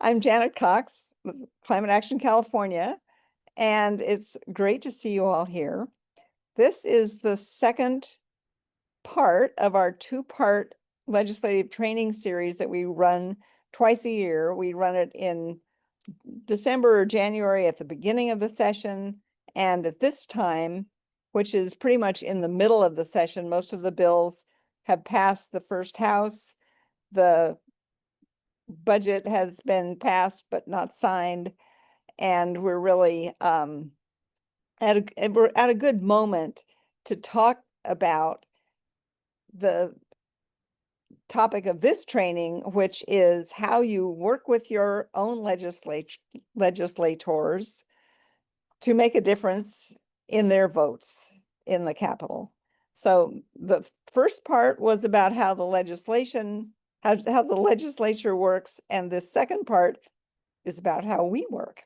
I'm Janet Cox with Climate Action California, and it's great to see you all here. This is the second part of our two-part legislative training series that we run twice a year. We run it in December or January at the beginning of the session, and at this time, which is pretty much in the middle of the session, most of the bills have passed the first house. The budget has been passed but not signed, and we're really we're at a good moment to talk about the topic of this training, which is how you work with your own legislators to make a difference in their votes in the Capitol. So the first part was about how the how the legislature works, and the second part is about how we work.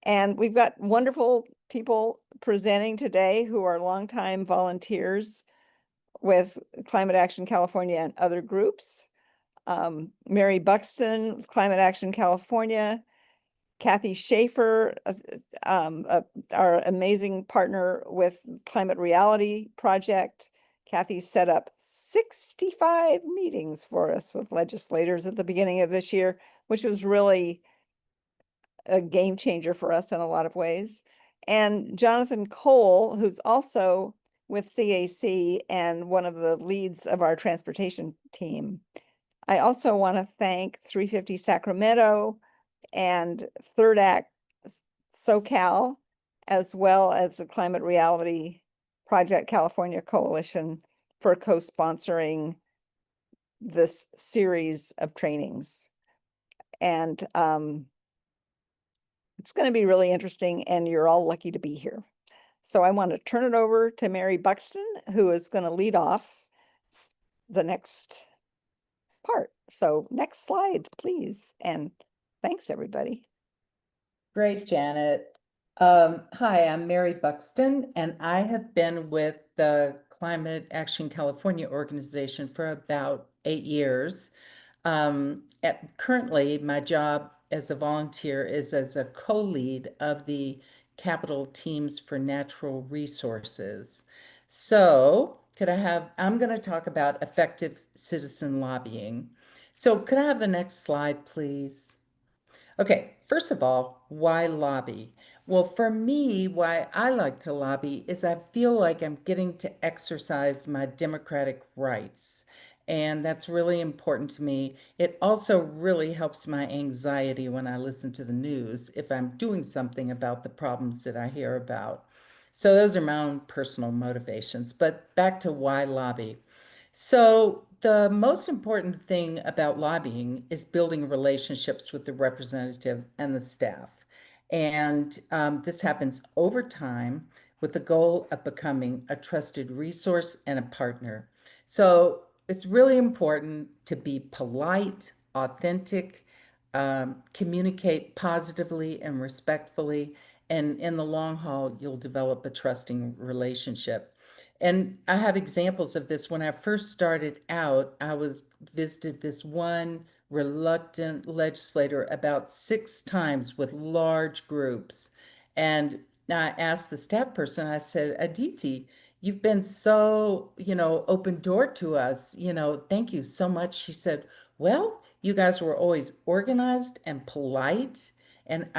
And we've got wonderful people presenting today who are longtime volunteers with Climate Action California and other groups. Mary Buxton, Climate Action California, Kathy Schaefer, our amazing partner with Climate Reality Project. Kathy set up 65 meetings for us with legislators at the beginning of this year, which was really a game changer for us in a lot of ways. And Jonathan Cole, who's also with CAC and one of the leads of our transportation team. I also want to thank 350 Sacramento and Third Act Socal, as well as the Climate Reality Project California Coalition for co-sponsoring this series of trainings. And it's going to be really interesting, and you're all lucky to be here. So I want to turn it over to Mary Buxton, who is going to lead off the next part. So next slide, please. And thanks, everybody. Great, Janet. Hi, I'm Mary Buxton, and I have been with the Climate Action California organization for about 8 years. Currently, my job as a volunteer is as a co-lead of the Capital Teams for Natural Resources. So I'm going to talk about effective citizen lobbying. So could I have the next slide, please? Okay, first of all, why lobby? Well, for me, why I like to lobby is I feel like I'm getting to exercise my democratic rights. And that's really important to me. It also really helps my anxiety when I listen to the news if I'm doing something about the problems that I hear about. So those are my own personal motivations. But back to why lobby. So, the most important thing about lobbying is building relationships with the representative and the staff. And this happens over time with the goal of becoming a trusted resource and a partner. So, it's really important to be polite, authentic, communicate positively and respectfully. And in the long haul, you'll develop a trusting relationship. And I have examples of this. When I first started out, I was visited this one reluctant legislator about 6 times with large groups. And I asked the staff person, I said, Aditi, you've been so, open door to us, thank you so much. She said, well, you guys were always organized and polite, and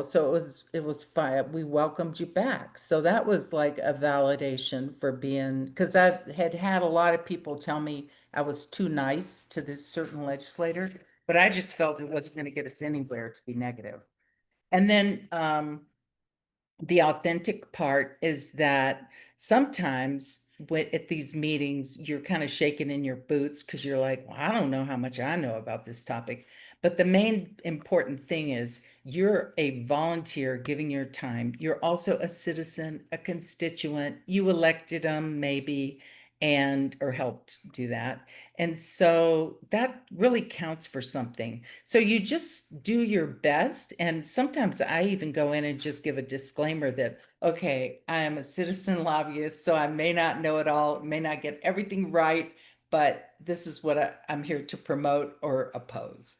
so it was fine. We welcomed you back. So that was like a validation for being, because I had a lot of people tell me I was too nice to this certain legislator, but I just felt it wasn't going to get us anywhere to be negative. And then the authentic part is that sometimes at these meetings, you're kind of shaking in your boots because you're like, well, I don't know how much I know about this topic. But the main important thing is you're a volunteer giving your time. You're also a citizen, a constituent. You elected them maybe and or helped do that. And so that really counts for something. So you just do your best. And sometimes I even go in and just give a disclaimer that, okay, I am a citizen lobbyist, so I may not know it all, may not get everything right, but this is what I'm here to promote or oppose.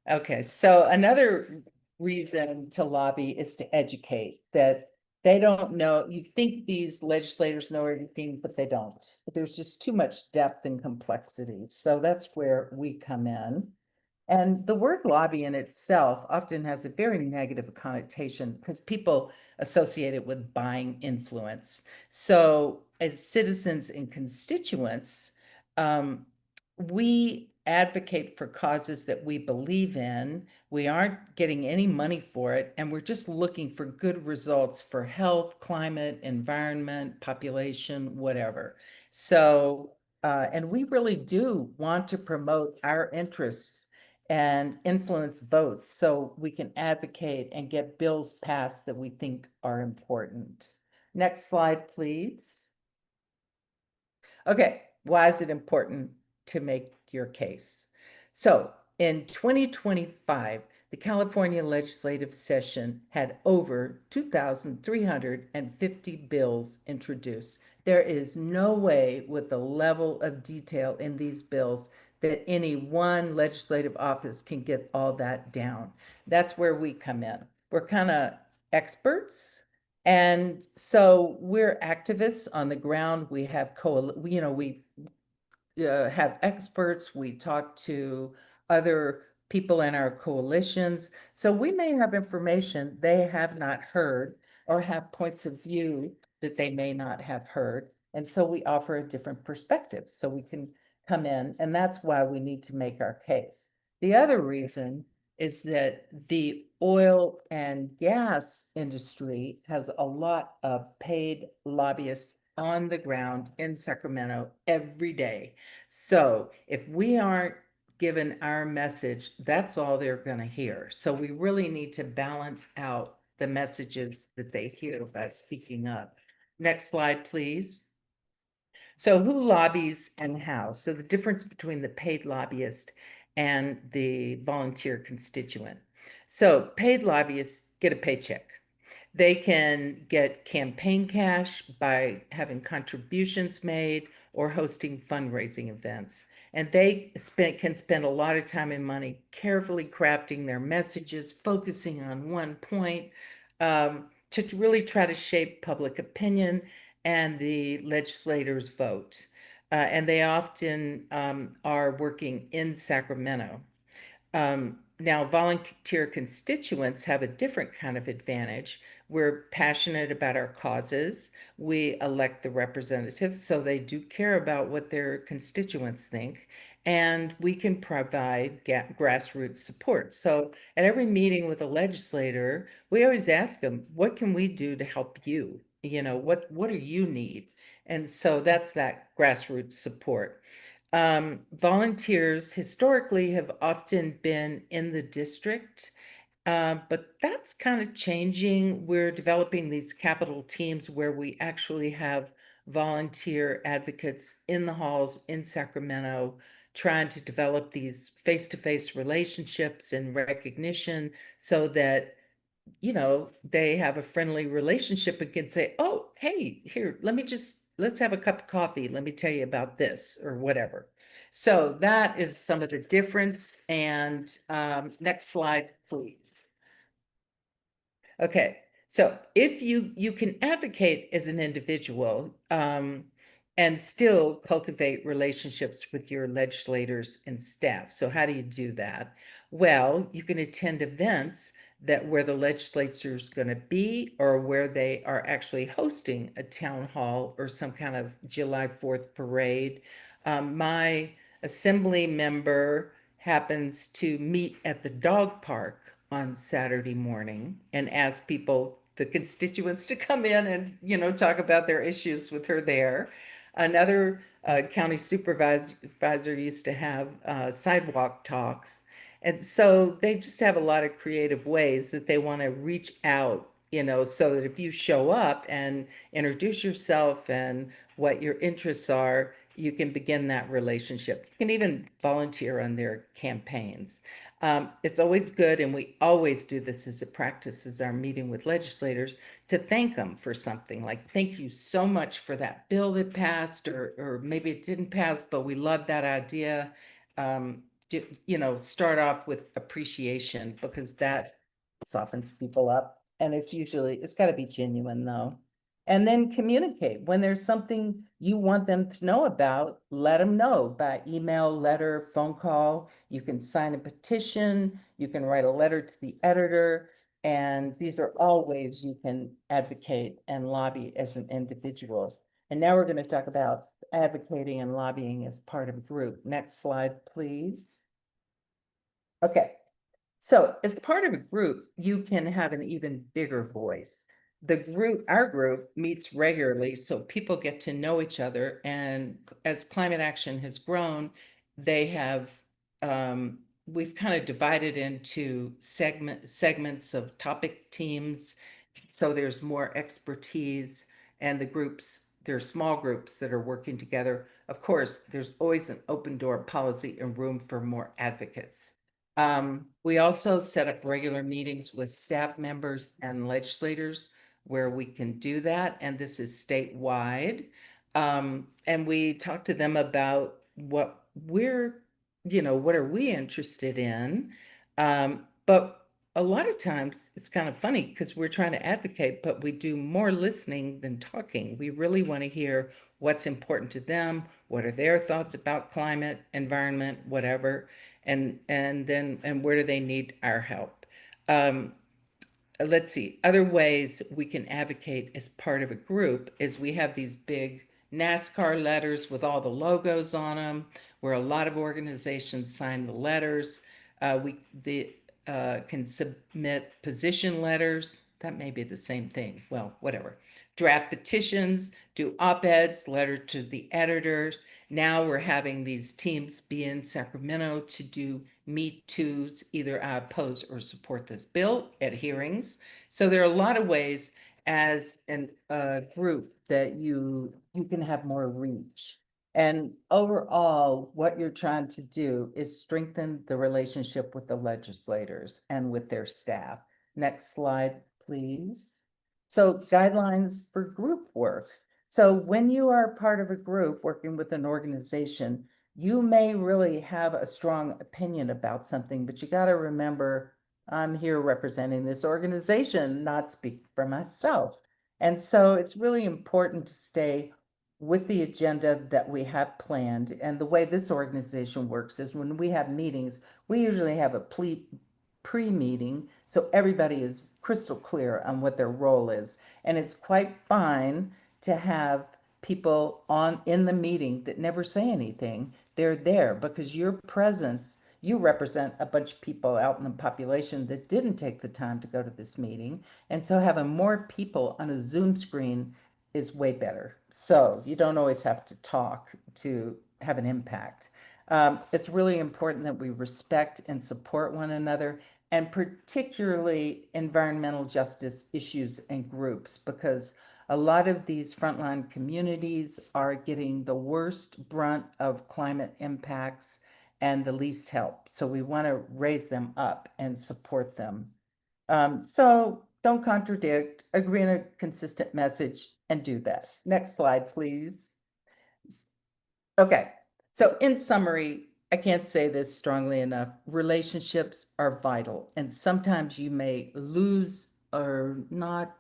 Okay, so another reason to lobby is to educate that they don't know. You think these legislators know everything, but they don't. There's just too much depth and complexity. So that's where we come in. And the word lobby in itself often has a very negative connotation because people associate it with buying influence. So, as citizens and constituents, um, we advocate for causes that we believe in. We aren't getting any money for it, and we're just looking for good results for health, climate, environment, population, whatever. So, and we really do want to promote our interests and influence votes so we can advocate and get bills passed that we think are important. Next slide, please. Okay, why is it important to make your case? So in 2025, the California legislative session had over 2,350 bills introduced. There is no way with the level of detail in these bills that any one legislative office can get all that down. That's where we come in. We're kind of experts, and so we're activists on the ground. We have we have experts. We talk to other people in our coalitions. So we may have information they have not heard or have points of view that they may not have heard. And so we offer a different perspective so we can come in, and that's why we need to make our case. The other reason is that the oil and gas industry has a lot of paid lobbyists on the ground in Sacramento every day. So if we aren't given our message, that's all they're going to hear. So we really need to balance out the messages that they hear by speaking up. Next slide, please. So who lobbies and how? So the difference between the paid lobbyist and the volunteer constituent. So paid lobbyists get a paycheck. They can get campaign cash by having contributions made or hosting fundraising events. And they can spend a lot of time and money carefully crafting their messages, focusing on one point, to really try to shape public opinion and the legislators' vote. And they often are working in Sacramento. Now, volunteer constituents have a different kind of advantage. We're passionate about our causes. We elect the representatives, so they do care about what their constituents think. And we can provide grassroots support. So at every meeting with a legislator, we always ask them, what can we do to help you? What do you need? And so that's that grassroots support. Volunteers historically have often been in the district, but that's kind of changing. We're developing these capital teams where we actually have volunteer advocates in the halls in Sacramento, trying to develop these face-to-face relationships and recognition so that they have a friendly relationship and can say, oh, hey, here, let's have a cup of coffee. Let me tell you about this or whatever. So that is some of the difference. And next slide, please. Okay, so if you can advocate as an individual and still cultivate relationships with your legislators and staff. So how do you do that? Well, you can attend events that where the legislature's going to be or where they are actually hosting a town hall or some kind of July 4th parade. My assembly member happens to meet at the dog park on Saturday morning and ask people, the constituents, to come in and, talk about their issues with her there. Another county supervisor used to have sidewalk talks. And so they just have a lot of creative ways that they want to reach out, so that if you show up and introduce yourself and what your interests are, you can begin that relationship. You can even volunteer on their campaigns. It's always good, and we always do this as a practice, as our meeting with legislators, to thank them for something like, thank you so much for that bill that passed, or maybe it didn't pass, but we love that idea. start off with appreciation because that softens people up. And it's got to be genuine though. And then communicate. When there's something you want them to know about, let them know by email, letter, phone call. You can sign a petition, you can write a letter to the editor. And these are all ways you can advocate and lobby as an individual. And now we're going to talk about advocating and lobbying as part of a group. Next slide, please. Okay, so as part of a group, you can have an even bigger voice. Our group meets regularly, so people get to know each other. And as climate action has grown, they have, we've kind of divided into segments of topic teams. So there's more expertise, and there are small groups that are working together. Of course, there's always an open door policy and room for more advocates. We also set up regular meetings with staff members and legislators where we can do that, and this is statewide. And we talk to them about what are we interested in? But a lot of times it's kind of funny because we're trying to advocate, but we do more listening than talking. We really want to hear what's important to them, what are their thoughts about climate, environment, whatever, and where do they need our help. Um, let's see, other ways we can advocate as part of a group is we have these big NASCAR letters with all the logos on them, where a lot of organizations sign the letters. We can submit position letters. That may be the same thing. Well, whatever. Draft petitions, do op-eds, letter to the editors. Now we're having these teams be in Sacramento to do meet tos, either oppose or support this bill at hearings. So there are a lot of ways as a group that you can have more reach. And overall, what you're trying to do is strengthen the relationship with the legislators and with their staff. Next slide, please. So guidelines for group work. So when you are part of a group working with an organization, you may really have a strong opinion about something, but you got to remember, I'm here representing this organization, not speak for myself. And so it's really important to stay with the agenda that we have planned. And the way this organization works is when we have meetings, we usually have a pre-meeting, so everybody is crystal clear on what their role is. And it's quite fine to have people in the meeting that never say anything. They're there because your presence, you represent a bunch of people out in the population that didn't take the time to go to this meeting. And so having more people on a Zoom screen is way better. So you don't always have to talk to have an impact. It's really important that we respect and support one another, and particularly environmental justice issues and groups, because a lot of these frontline communities are getting the worst brunt of climate impacts and the least help. So we want to raise them up and support them. So don't contradict, agree on a consistent message, and do that. Next slide, please. Okay, so in summary, I can't say this strongly enough. Relationships are vital, and sometimes you may lose or not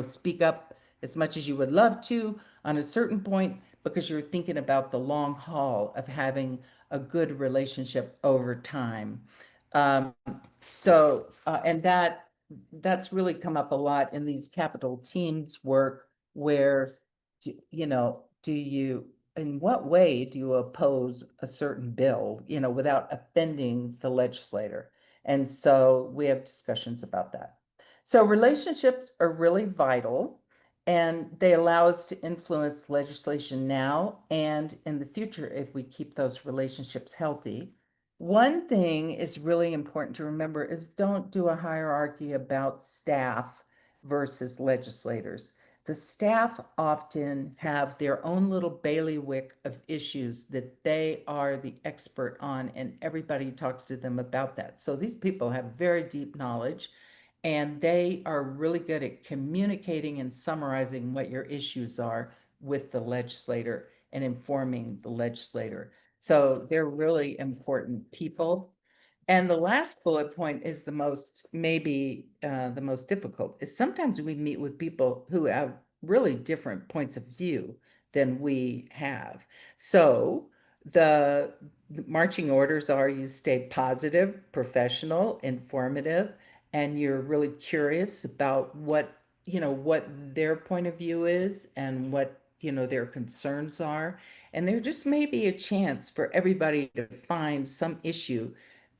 speak up as much as you would love to on a certain point because you're thinking about the long haul of having a good relationship over time. Um, and that's really come up a lot in these capital teams work where, in what way do you oppose a certain bill, without offending the legislator? And so we have discussions about that. So relationships are really vital, and they allow us to influence legislation now and in the future if we keep those relationships healthy. One thing is really important to remember is don't do a hierarchy about staff versus legislators. The staff often have their own little bailiwick of issues that they are the expert on, and everybody talks to them about that. So these people have very deep knowledge, and they are really good at communicating and summarizing what your issues are with the legislator and informing the legislator. So they're really important people. And the last bullet point is the most, maybe the most difficult, is sometimes we meet with people who have really different points of view than we have. So the marching orders are you stay positive, professional, informative, and you're really curious about what their point of view is and what, their concerns are. And there just may be a chance for everybody to find some issue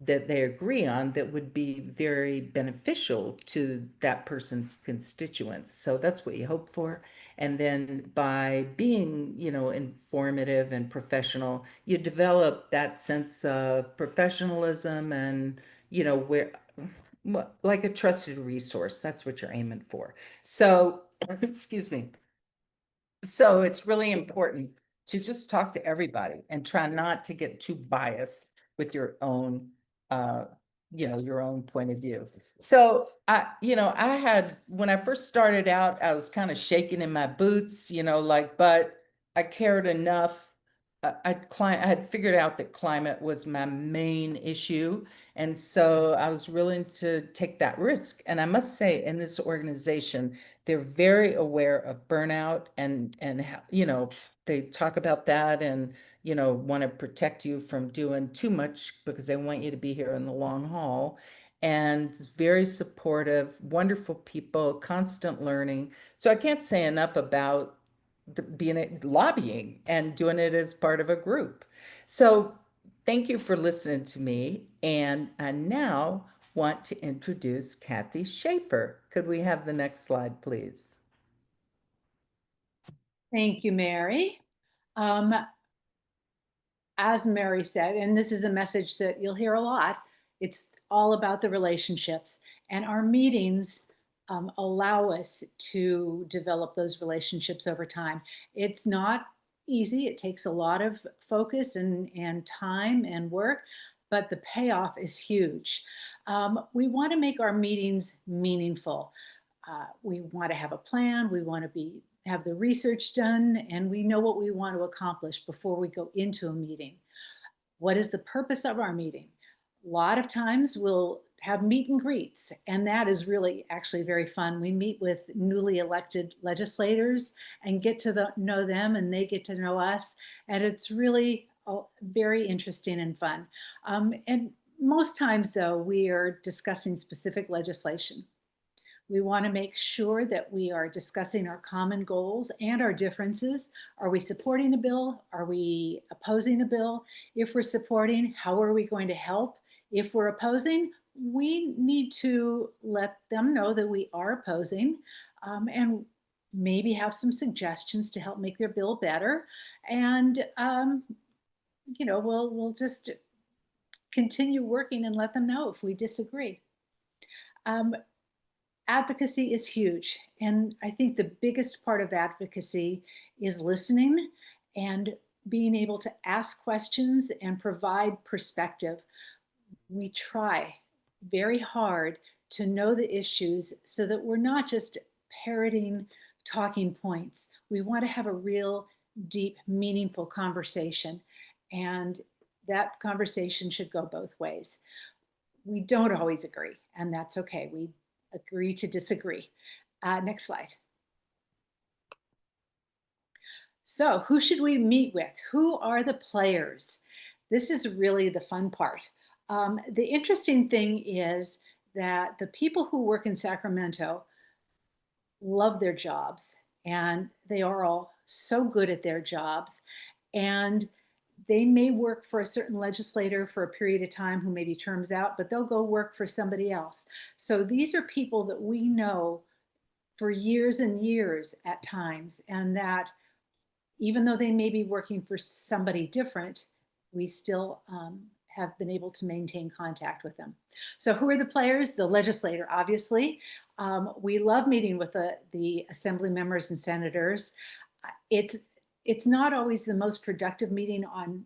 that they agree on that would be very beneficial to that person's constituents. So that's what you hope for. And then by being, informative and professional, you develop that sense of professionalism and, where, like a trusted resource. That's what you're aiming for. So, excuse me. So it's really important to just talk to everybody and try not to get too biased with your own, uh, your own point of view. So I had, when I first started out, I was kind of shaking in my boots, but I cared enough. I had figured out that climate was my main issue. And so I was willing to take that risk. And I must say, in this organization, they're very aware of burnout and they talk about that and want to protect you from doing too much because they want you to be here in the long haul, and it's very supportive, wonderful people, constant learning. So I can't say enough about being lobbying and doing it as part of a group. So thank you for listening to me, and I now want to introduce Kathy Schaefer. Could we have the next slide, please? Thank you, Mary. Um, as Mary said, and this is a message that you'll hear a lot, it's all about the relationships. And our meetings allow us to develop those relationships over time. It's not easy, it takes a lot of focus and time and work, but the payoff is huge. We want to make our meetings meaningful. We want to have a plan, we want to have the research done, and we know what we want to accomplish before we go into a meeting. What is the purpose of our meeting? A lot of times we'll have meet and greets, and that is really actually very fun. We meet with newly elected legislators and get to know them, and they get to know us, and it's really very interesting and fun. And most times, though, we are discussing specific legislation. We want to make sure that we are discussing our common goals and our differences. Are we supporting a bill? Are we opposing a bill? If we're supporting, how are we going to help? If we're opposing, we need to let them know that we are opposing, and maybe have some suggestions to help make their bill better. And we'll just continue working and let them know if we disagree. Advocacy is huge. And I think the biggest part of advocacy is listening and being able to ask questions and provide perspective. We try very hard to know the issues so that we're not just parroting talking points. We want to have a real, deep, meaningful conversation. And that conversation should go both ways. We don't always agree, and that's okay. We agree to disagree. Next slide. So who should we meet with? Who are the players? This is really the fun part. The interesting thing is that the people who work in Sacramento love their jobs, and they are all so good at their jobs. And they may work for a certain legislator for a period of time who maybe terms out, but they'll go work for somebody else. So these are people that we know for years and years at times, and that even though they may be working for somebody different, we still have been able to maintain contact with them. So who are the players? The legislator, obviously. We love meeting with the assembly members and senators. It's not always the most productive meeting on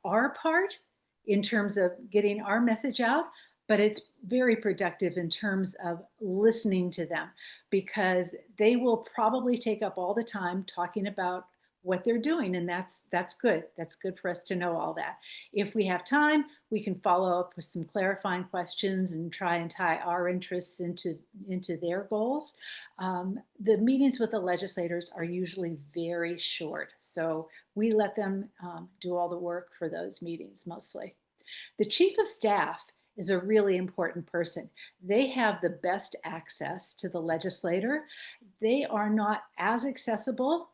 our part in terms of getting our message out, but it's very productive in terms of listening to them, because they will probably take up all the time talking about what they're doing, and that's good. That's good for us to know all that. If we have time, we can follow up with some clarifying questions and try and tie our interests into their goals. The meetings with the legislators are usually very short, so we let them do all the work for those meetings mostly. The chief of staff is a really important person. They have the best access to the legislator. They are not as accessible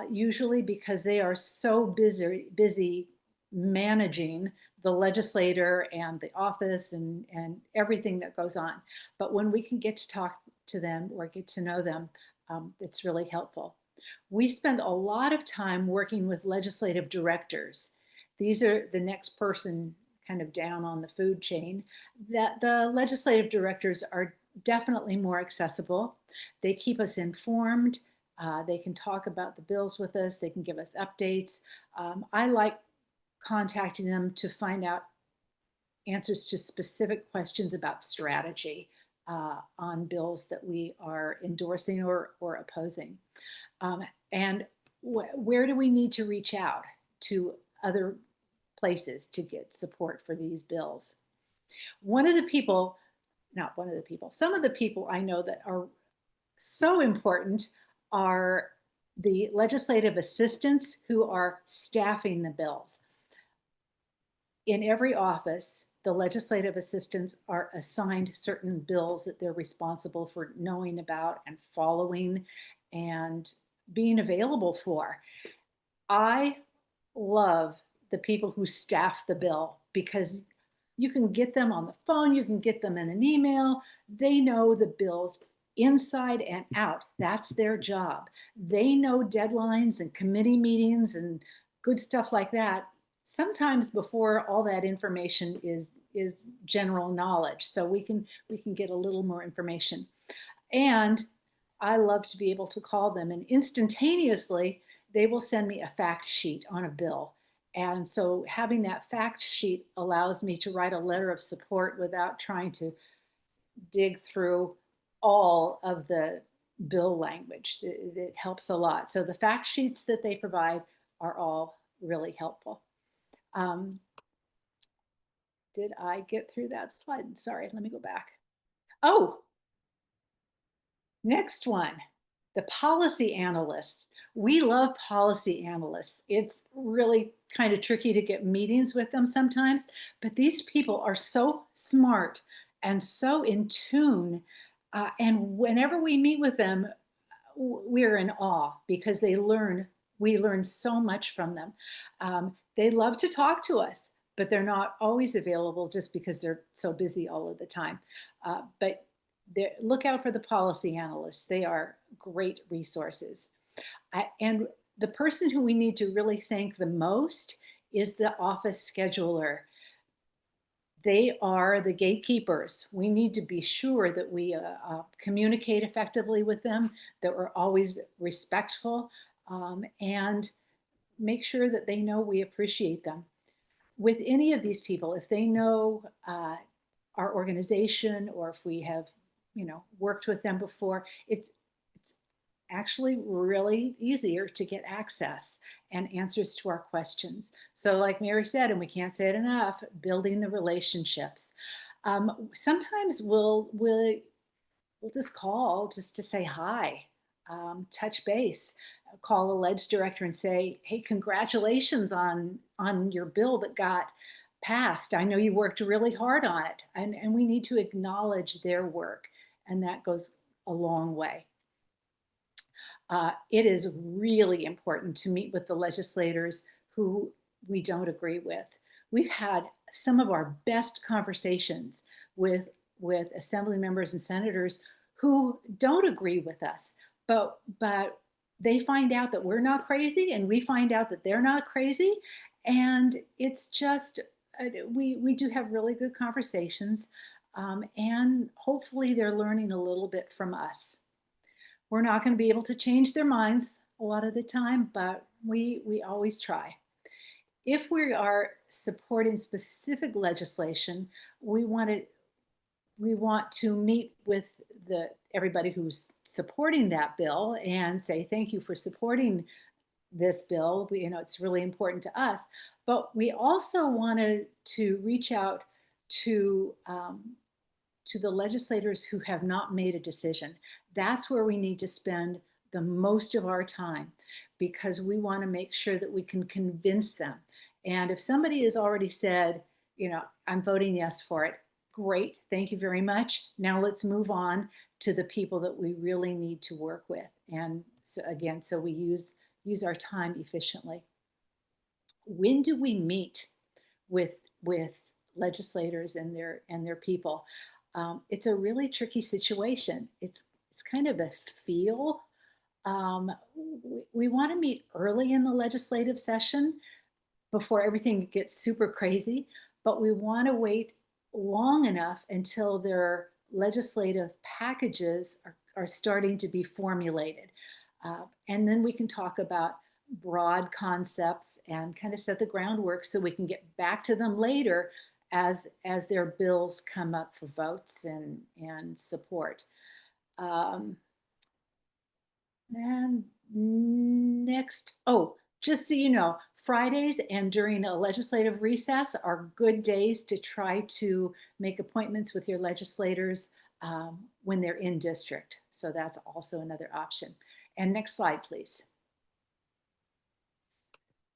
usually because they are so busy managing the legislator and the office and everything that goes on. But when we can get to talk to them or get to know them, it's really helpful. We spend a lot of time working with legislative directors. These are the next person kind of down on the food chain. That the legislative directors are definitely more accessible. They keep us informed. They can talk about the bills with us. They can give us updates. I like contacting them to find out answers to specific questions about strategy on bills that we are endorsing or opposing. And where do we need to reach out to other places to get support for these bills? Some of the people I know that are so important are the legislative assistants who are staffing the bills. In every office, the legislative assistants are assigned certain bills that they're responsible for knowing about and following and being available for. I love the people who staff the bill because you can get them on the phone, you can get them in an email. They know the bills inside and out. That's their job. They know deadlines and committee meetings and good stuff like that. Sometimes before all that information is general knowledge, so we can get a little more information. And I love to be able to call them, and instantaneously they will send me a fact sheet on a bill. And so having that fact sheet allows me to write a letter of support without trying to dig through all of the bill language. It helps a lot. So the fact sheets that they provide are all really helpful. Did I get through that slide? Sorry, let me go back. Oh, next one, the policy analysts. We love policy analysts. It's really kind of tricky to get meetings with them sometimes, but these people are so smart and so in tune. And whenever we meet with them, we're in awe because we learn so much from them. They love to talk to us, but they're not always available just because they're so busy all of the time. But look out for the policy analysts. They are great resources. And the person who we need to really thank the most is the office scheduler. They are the gatekeepers. We need to be sure that we communicate effectively with them, that we're always respectful, and make sure that they know we appreciate them. With any of these people, if they know our organization or if we have, worked with them before, it's actually really easier to get access and answers to our questions. So like Mary said, and we can't say it enough, building the relationships. Sometimes we'll just call just to say hi, touch base, call a ledge director and say, hey, congratulations on your bill that got passed. I know you worked really hard on it, and we need to acknowledge their work, and that goes a long way. It is really important to meet with the legislators who we don't agree with. We've had some of our best conversations with assembly members and senators who don't agree with us, but they find out that we're not crazy and we find out that they're not crazy. And it's just, we do have really good conversations, and hopefully they're learning a little bit from us. We're not going to be able to change their minds a lot of the time, but we always try. If we are supporting specific legislation, we want to meet with everybody who's supporting that bill and say thank you for supporting this bill. It's really important to us, but we also wanted to reach out to the legislators who have not made a decision. That's where we need to spend the most of our time, because we want to make sure that we can convince them. And if somebody has already said, I'm voting yes for it, great, thank you very much. Now let's move on to the people that we really need to work with. And so again, so we use our time efficiently. When do we meet with legislators and their people? It's a really tricky situation. It's kind of a feel. We want to meet early in the legislative session before everything gets super crazy, but we want to wait long enough until their legislative packages are starting to be formulated. And then we can talk about broad concepts and kind of set the groundwork so we can get back to them later as their bills come up for votes and support. And next, just so you know, Fridays and during a legislative recess are good days to try to make appointments with your legislators when they're in district. So that's also another option. And next slide, please.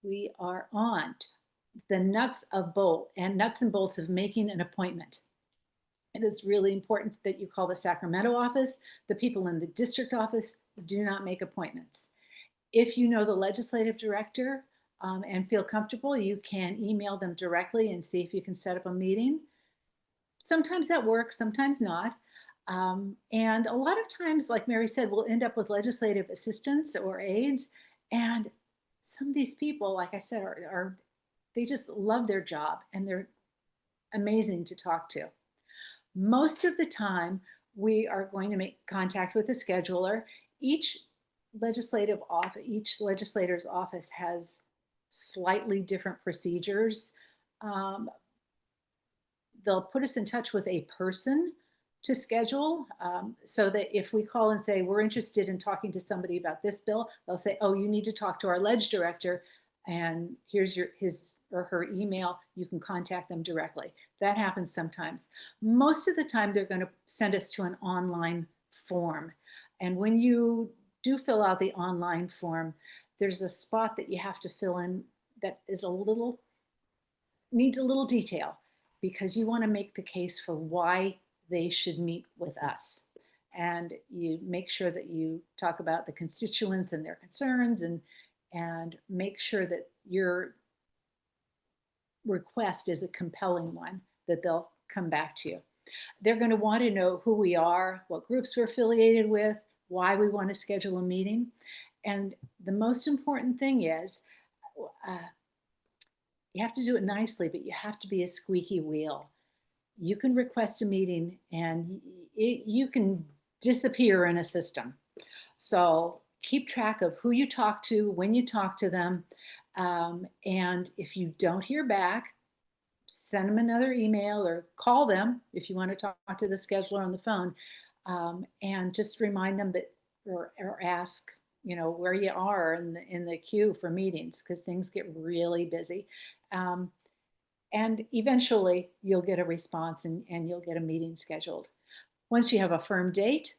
We are on the nuts and bolts of making an appointment. It is really important that you call the Sacramento office. The people in the district office do not make appointments. If you know the legislative director and feel comfortable, you can email them directly and see if you can set up a meeting. Sometimes that works, sometimes not. And a lot of times, like Mary said, we'll end up with legislative assistants or aides. And some of these people, like I said, they just love their job and they're amazing to talk to. Most of the time, we are going to make contact with the scheduler. Each legislator's office has slightly different procedures. They'll put us in touch with a person to schedule, so that if we call and say we're interested in talking to somebody about this bill, they'll say, oh, you need to talk to our ledge director, and here's his or her email. You can contact them directly. That happens sometimes. Most of the time, they're going to send us to an online form. And when you do fill out the online form, there's a spot that you have to fill in that is needs a little detail, because you want to make the case for why they should meet with us. And you make sure that you talk about the constituents and their concerns, and make sure that your request is a compelling one, that they'll come back to you. They're going to want to know who we are, what groups we're affiliated with, why we want to schedule a meeting. And the most important thing is, you have to do it nicely, but you have to be a squeaky wheel. You can request a meeting and you can disappear in a system. So keep track of who you talk to, when you talk to them. And if you don't hear back, send them another email or call them if you want to talk to the scheduler on the phone, and just remind them that, or ask, where you are in the queue for meetings, because things get really busy. And eventually you'll get a response and you'll get a meeting scheduled. Once you have a firm date,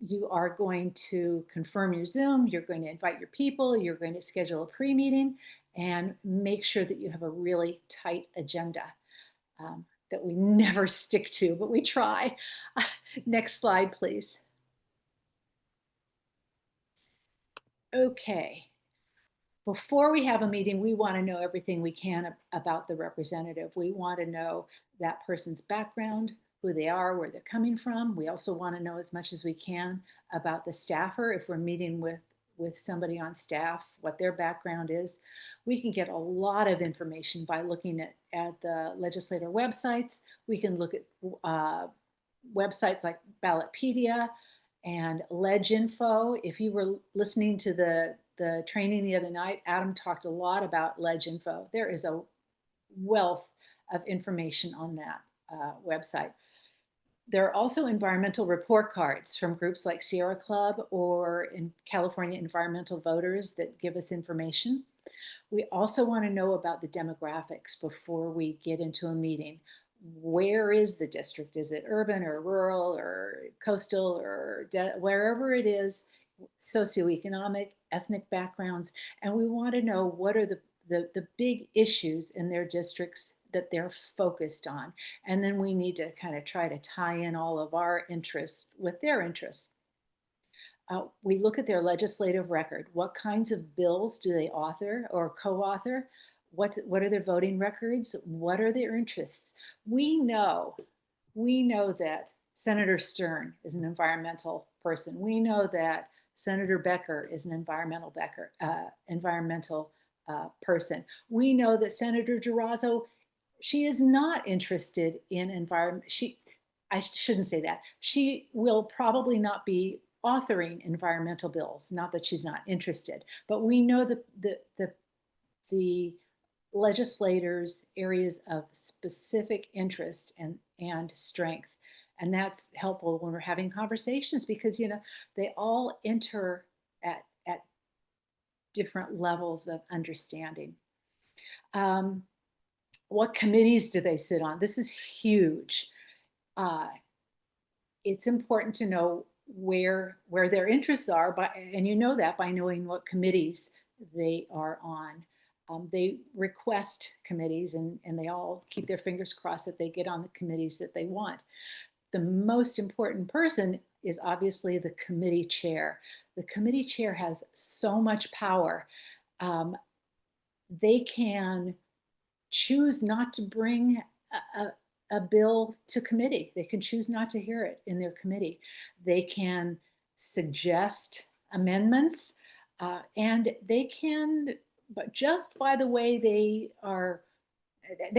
you are going to confirm your Zoom, you're going to invite your people, you're going to schedule a pre-meeting, and make sure that you have a really tight agenda that we never stick to, but we try. Next slide, please. Okay. Before we have a meeting, we want to know everything we can about the representative. We want to know that person's background, who they are, where they're coming from. We also want to know as much as we can about the staffer. If we're meeting with somebody on staff, what their background is. We can get a lot of information by looking at the legislator websites. We can look at websites like Ballotpedia and LegInfo. If you were listening to the training the other night, Adam talked a lot about LegInfo. There is a wealth of information on that website. There are also environmental report cards from groups like Sierra Club or in California Environmental Voters that give us information. We also want to know about the demographics before we get into a meeting. Where is the district? Is it urban or rural or coastal or wherever it is, socioeconomic, ethnic backgrounds, and we want to know what are the big issues in their districts that they're focused on. And then we need to kind of try to tie in all of our interests with their interests. We look at their legislative record. What kinds of bills do they author or co-author? What are their voting records? What are their interests? We know that Senator Stern is an environmental person. We know that Senator Becker is an environmental person. We know that Senator Durazo, she is not interested in environment. I shouldn't say that. She will probably not be authoring environmental bills. Not that she's not interested, but we know the legislators' areas of specific interest and strength. And that's helpful when we're having conversations because, they all enter at different levels of understanding. What committees do they sit on? This is huge. It's important to know where their interests are, and you know that by knowing what committees they are on. They request committees and they all keep their fingers crossed that they get on the committees that they want. The most important person is obviously the committee chair. The committee chair has so much power. They can choose not to bring a bill to committee. They can choose not to hear it in their committee. They can suggest amendments and they can, but just by the way they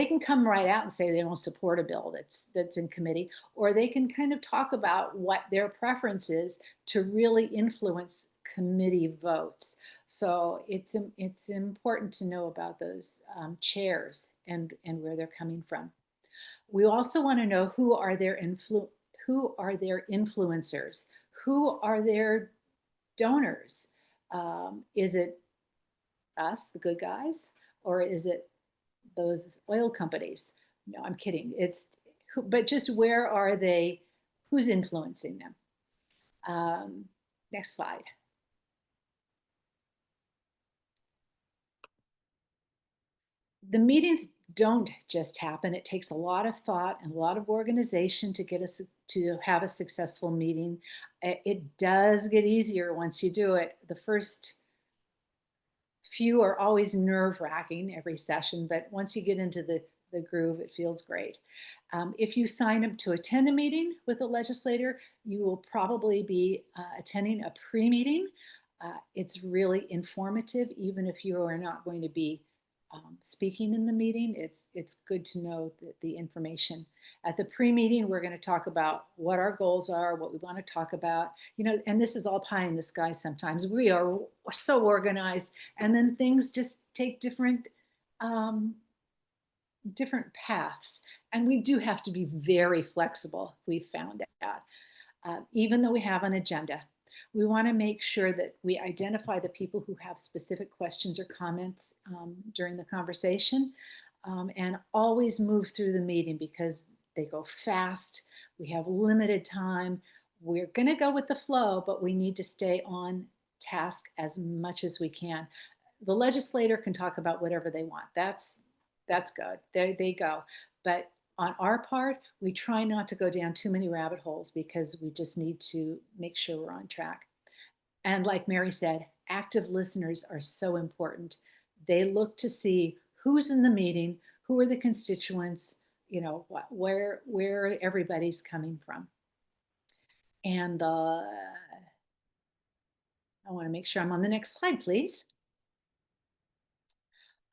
can come right out and say they don't support a bill that's in committee, or they can kind of talk about what their preference is to really influence committee votes. So it's important to know about those chairs and where they're coming from. We also want to know who are their influencers, who are their donors. Is it us, the good guys, or is it those oil companies? No, I'm kidding. But just where are they? Who's influencing them? Next slide. The meetings don't just happen. It takes a lot of thought and a lot of organization to get us to have a successful meeting. It does get easier once you do it. The first few are always nerve-wracking every session, but once you get into the groove, it feels great. If you sign up to attend a meeting with a legislator, you will probably be attending a pre-meeting. It's really informative, even if you are not going to be speaking in the meeting. It's good to know the information. At the pre-meeting, we're going to talk about what our goals are, what we want to talk about, and this is all pie in the sky sometimes. We are so organized, and then things just take different paths, and we do have to be very flexible, we found out. Even though we have an agenda, we want to make sure that we identify the people who have specific questions or comments during the conversation, and always move through the meeting because they go fast. We have limited time. We're going to go with the flow, but we need to stay on task as much as we can. The legislator can talk about whatever they want. That's good. There they go. But on our part, we try not to go down too many rabbit holes because we just need to make sure we're on track. And like Mary said, active listeners are so important. They look to see who's in the meeting, who are the constituents, where everybody's coming from. And I want to make sure I'm on the next slide, please.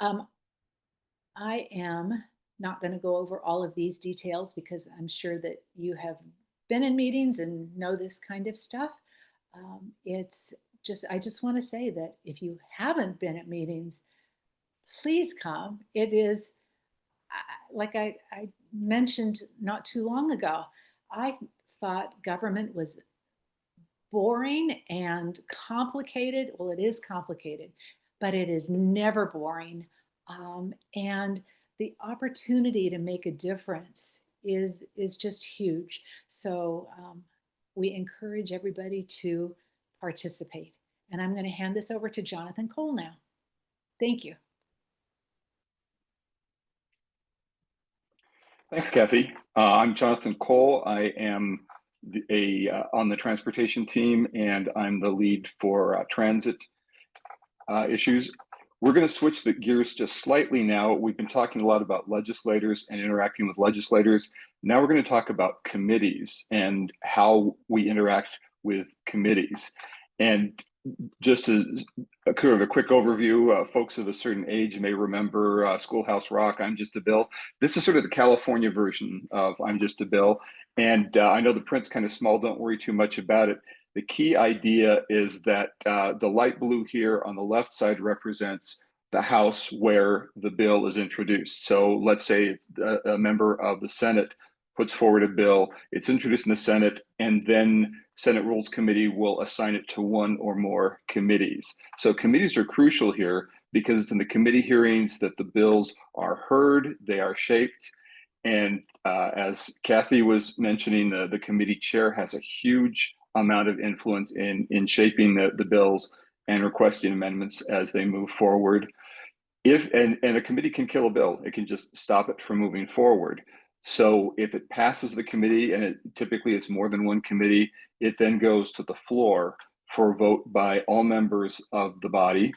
I am not going to go over all of these details because I'm sure that you have been in meetings and know this kind of stuff. I just want to say that if you haven't been at meetings, please come. It is, like I mentioned not too long ago, I thought government was boring and complicated. Well, it is complicated, but it is never boring. And the opportunity to make a difference is just huge. So we encourage everybody to participate. And I'm going to hand this over to Jonathan Cole now. Thank you. Thanks, Kathy. I'm Jonathan Cole. I am on the transportation team, and I'm the lead for transit issues. We're going to switch the gears just slightly now. We've been talking a lot about legislators and interacting with legislators. Now we're going to talk about committees and how we interact with committees. And just as a kind of a quick overview, folks of a certain age may remember Schoolhouse Rock, I'm Just a Bill. This is sort of the California version of I'm Just a Bill. And I know the print's kind of small, don't worry too much about it. The key idea is that the light blue here on the left side represents the House where the bill is introduced. So let's say it's a member of the Senate puts forward a bill, it's introduced in the Senate, and then Senate Rules Committee will assign it to one or more committees. So committees are crucial here because it's in the committee hearings that the bills are heard, they are shaped. And as Kathy was mentioning, the committee chair has a huge amount of influence in shaping the bills and requesting amendments as they move forward. And a committee can kill a bill, it can just stop it from moving forward. So if it passes the committee, and typically it's more than one committee, it then goes to the floor for a vote by all members of the body.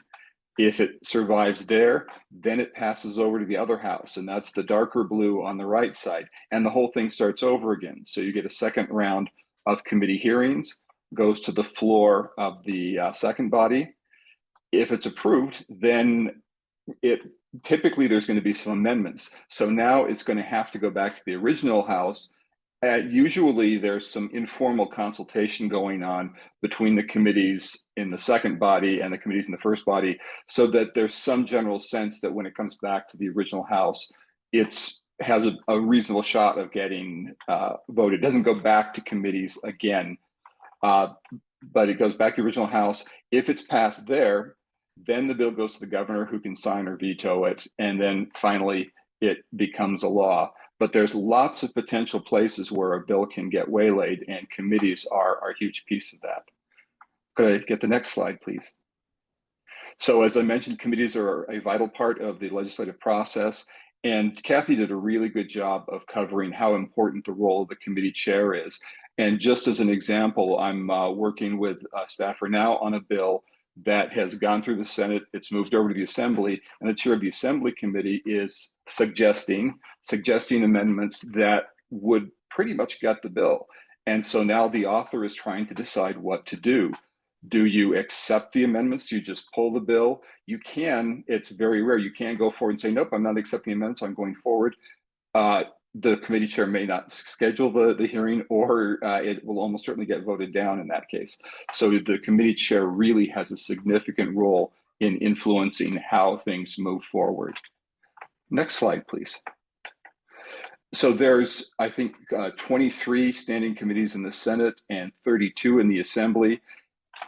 If it survives there, then it passes over to the other house, and that's the darker blue on the right side. And the whole thing starts over again. So you get a second round of committee hearings, goes to the floor of the second body. If it's approved, then typically there's going to be some amendments. So now it's going to have to go back to the original house. Usually there's some informal consultation going on between the committees in the second body and the committees in the first body, so that there's some general sense that when it comes back to the original house, it has a reasonable shot of getting voted. It doesn't go back to committees again, but it goes back to the original house. If it's passed there, then the bill goes to the governor, who can sign or veto it, and then finally it becomes a law. But there's lots of potential places where a bill can get waylaid, and committees are a huge piece of that. Could I get the next slide, please? So as I mentioned, committees are a vital part of the legislative process, and Kathy did a really good job of covering how important the role of the committee chair is. And just as an example, I'm working with a staffer now on a bill that has gone through the Senate, it's moved over to the Assembly, and the chair of the Assembly Committee is suggesting amendments that would pretty much gut the bill. And so now the author is trying to decide what to do. Do you accept the amendments? Do you just pull the bill? You can, it's very rare, you can go forward and say, nope, I'm not accepting the amendments, I'm going forward. The committee chair may not schedule the hearing, or it will almost certainly get voted down in that case. So the committee chair really has a significant role in influencing how things move forward. Next slide, please. So there's, I think, 23 standing committees in the Senate and 32 in the Assembly.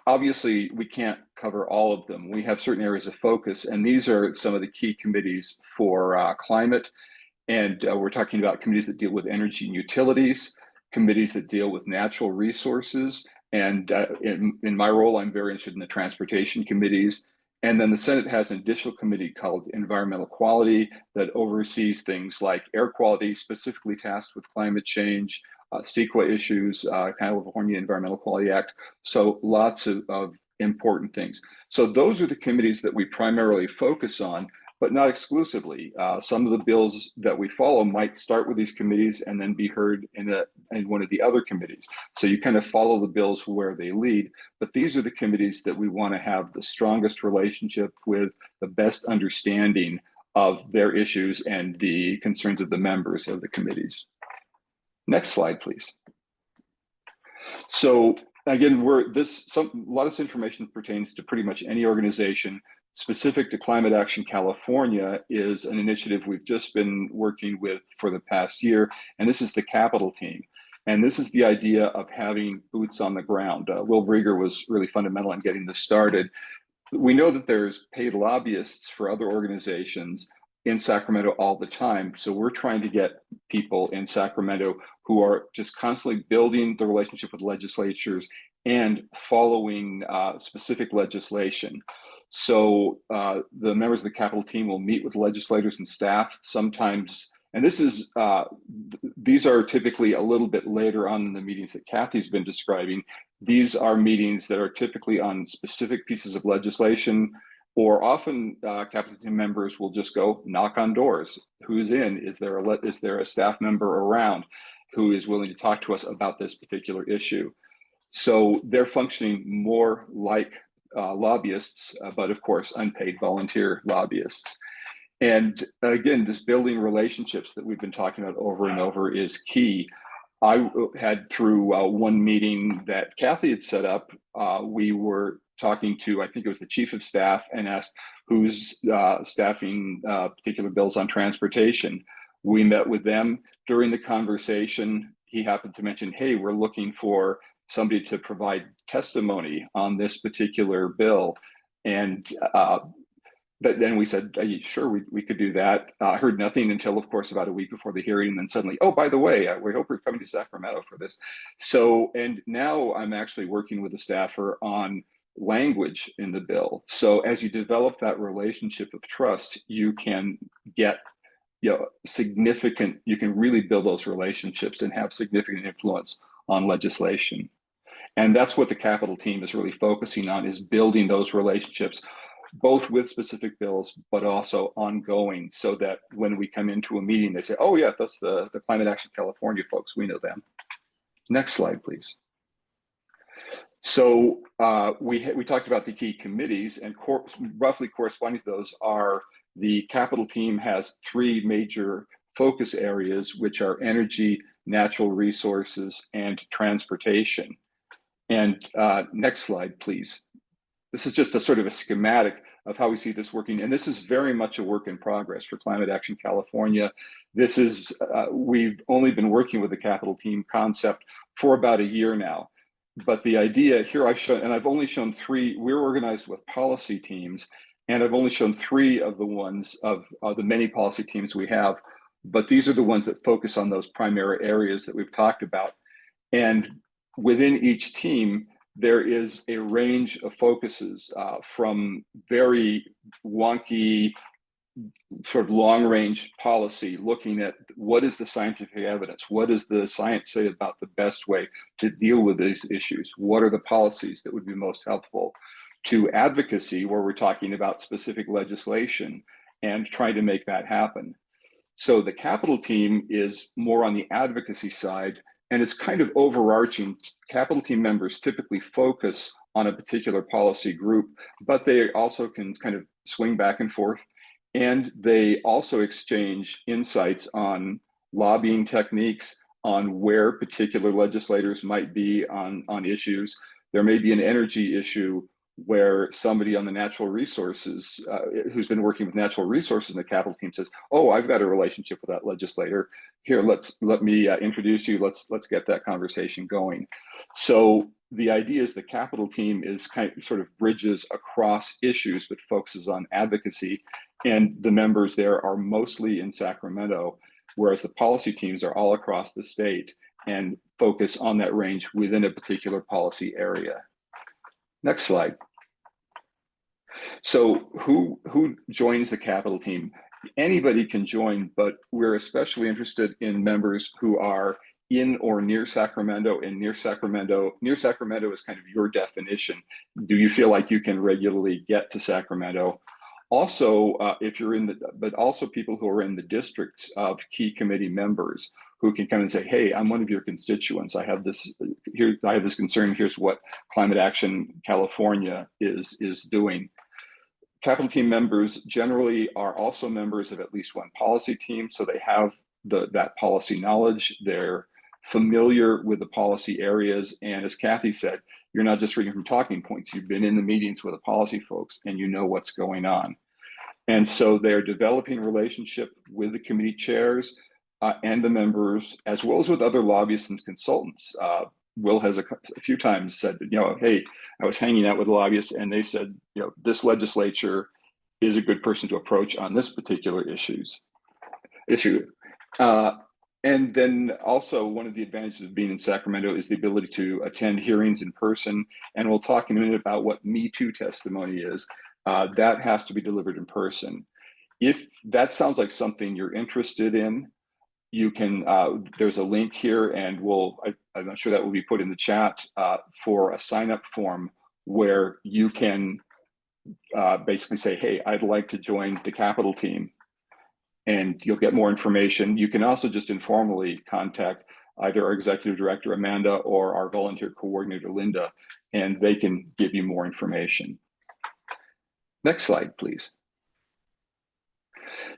Obviously, we can't cover all of them. We have certain areas of focus, and these are some of the key committees for climate. And we're talking about committees that deal with energy and utilities, committees that deal with natural resources. And in my role, I'm very interested in the transportation committees. And then the Senate has an additional committee called Environmental Quality that oversees things like air quality, specifically tasked with climate change, CEQA issues, California Environmental Quality Act. So lots of important things. So those are the committees that we primarily focus on, but not exclusively. Some of the bills that we follow might start with these committees and then be heard in one of the other committees. So you kind of follow the bills where they lead, but these are the committees that we want to have the strongest relationship with, the best understanding of their issues and the concerns of the members of the committees. Next slide, please. So again, a lot of this information pertains to pretty much any organization. Specific to Climate Action California is an initiative we've just been working with for the past year, and this is the Capital Team. And this is the idea of having boots on the ground. Will Brieger was really fundamental in getting this started. We know that there's paid lobbyists for other organizations in Sacramento all the time. So we're trying to get people in Sacramento who are just constantly building the relationship with legislatures and following specific legislation. So the members of the Capitol team will meet with legislators and staff sometimes. And this is, these are typically a little bit later on in the meetings that Kathy's been describing. These are meetings that are typically on specific pieces of legislation, or often Capitol team members will just go knock on doors. Who's in? Is there a staff member around who is willing to talk to us about this particular issue? So they're functioning more like lobbyists, but of course, unpaid volunteer lobbyists. And again, this building relationships that we've been talking about over and over is key. I had through one meeting that Kathy had set up, we were talking to, I think it was the chief of staff, and asked who's staffing particular bills on transportation. We met with them. During the conversation, he happened to mention, hey, we're looking for somebody to provide testimony on this particular bill. And but then we said, sure, we could do that. Heard nothing until, of course, about a week before the hearing. And then suddenly, oh, by the way, we hope we're coming to Sacramento for this. So, and now I'm actually working with a staffer on language in the bill. So as you develop that relationship of trust, you can get significant, you can really build those relationships and have significant influence on legislation. And that's what the Capitol team is really focusing on, is building those relationships, both with specific bills, but also ongoing, so that when we come into a meeting, they say, oh yeah, that's the Climate Action California folks, we know them. Next slide, please. So we talked about the key committees, and roughly corresponding to those are the Capitol team has 3 major focus areas, which are energy, natural resources, and transportation. And next slide, please. This is just a sort of a schematic of how we see this working. And this is very much a work in progress for Climate Action California. This is, we've only been working with the Capitol team concept for about a year now. But the idea here I've shown, and I've only shown 3, we're organized with policy teams, and I've only shown 3 of the ones of the many policy teams we have. But these are the ones that focus on those primary areas that we've talked about. And within each team, there is a range of focuses from very wonky, sort of long-range policy, looking at what is the scientific evidence, what does the science say about the best way to deal with these issues, what are the policies that would be most helpful, to advocacy, where we're talking about specific legislation and trying to make that happen. So the Capitol team is more on the advocacy side, and it's kind of overarching. Capitol team members typically focus on a particular policy group, but they also can kind of swing back and forth. And they also exchange insights on lobbying techniques, on where particular legislators might be on issues. There may be an energy issue where somebody on the natural resources, who's been working with natural resources in the Capitol team, says, oh, I've got a relationship with that legislator. Here, let me introduce you. Let's get that conversation going. So the idea is the Capitol team is kind of sort of bridges across issues, but focuses on advocacy. And the members there are mostly in Sacramento, whereas the policy teams are all across the state and focus on that range within a particular policy area. Next slide. So who joins the Capitol team? Anybody can join, but we're especially interested in members who are in or near Sacramento. And near Sacramento is kind of your definition. Do you feel like you can regularly get to Sacramento? Also, if you're but also people who are in the districts of key committee members who can come and say, hey, I'm one of your constituents. I have this concern. Here's what Climate Action California is doing. Capitol team members generally are also members of at least one policy team, so they have that policy knowledge. They're familiar with the policy areas, and as Kathy said, you're not just reading from talking points. You've been in the meetings with the policy folks, and you know what's going on. And so they're developing relationship with the committee chairs. and the members, as well as with other lobbyists and consultants. Will has a few times said, hey, I was hanging out with lobbyists and they said, this legislature is a good person to approach on this particular issue. And then also one of the advantages of being in Sacramento is the ability to attend hearings in person. And we'll talk in a minute about what Me Too testimony is. That has to be delivered in person. If that sounds like something you're interested in, you can, there's a link here, and I'm not sure that will be put in the chat for a sign-up form where you can basically say, hey, I'd like to join the Capitol team, and you'll get more information. You can also just informally contact either our executive director, Amanda, or our volunteer coordinator, Linda, and they can give you more information. Next slide, please.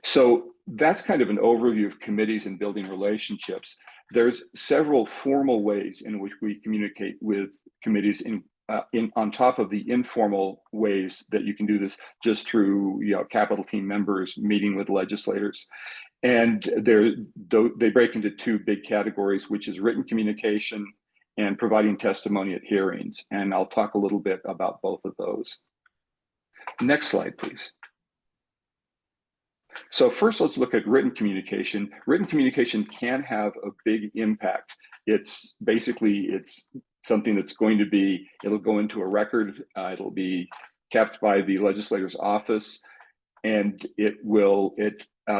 So that's kind of an overview of committees and building relationships. There's several formal ways in which we communicate with committees on top of the informal ways that you can do this just through Capitol team members meeting with legislators. And they break into two big categories, which is written communication and providing testimony at hearings. And I'll talk a little bit about both of those. Next slide, please. So first, let's look at written communication. Written communication can have a big impact. It's something that's it'll go into a record, it'll be kept by the legislator's office, and it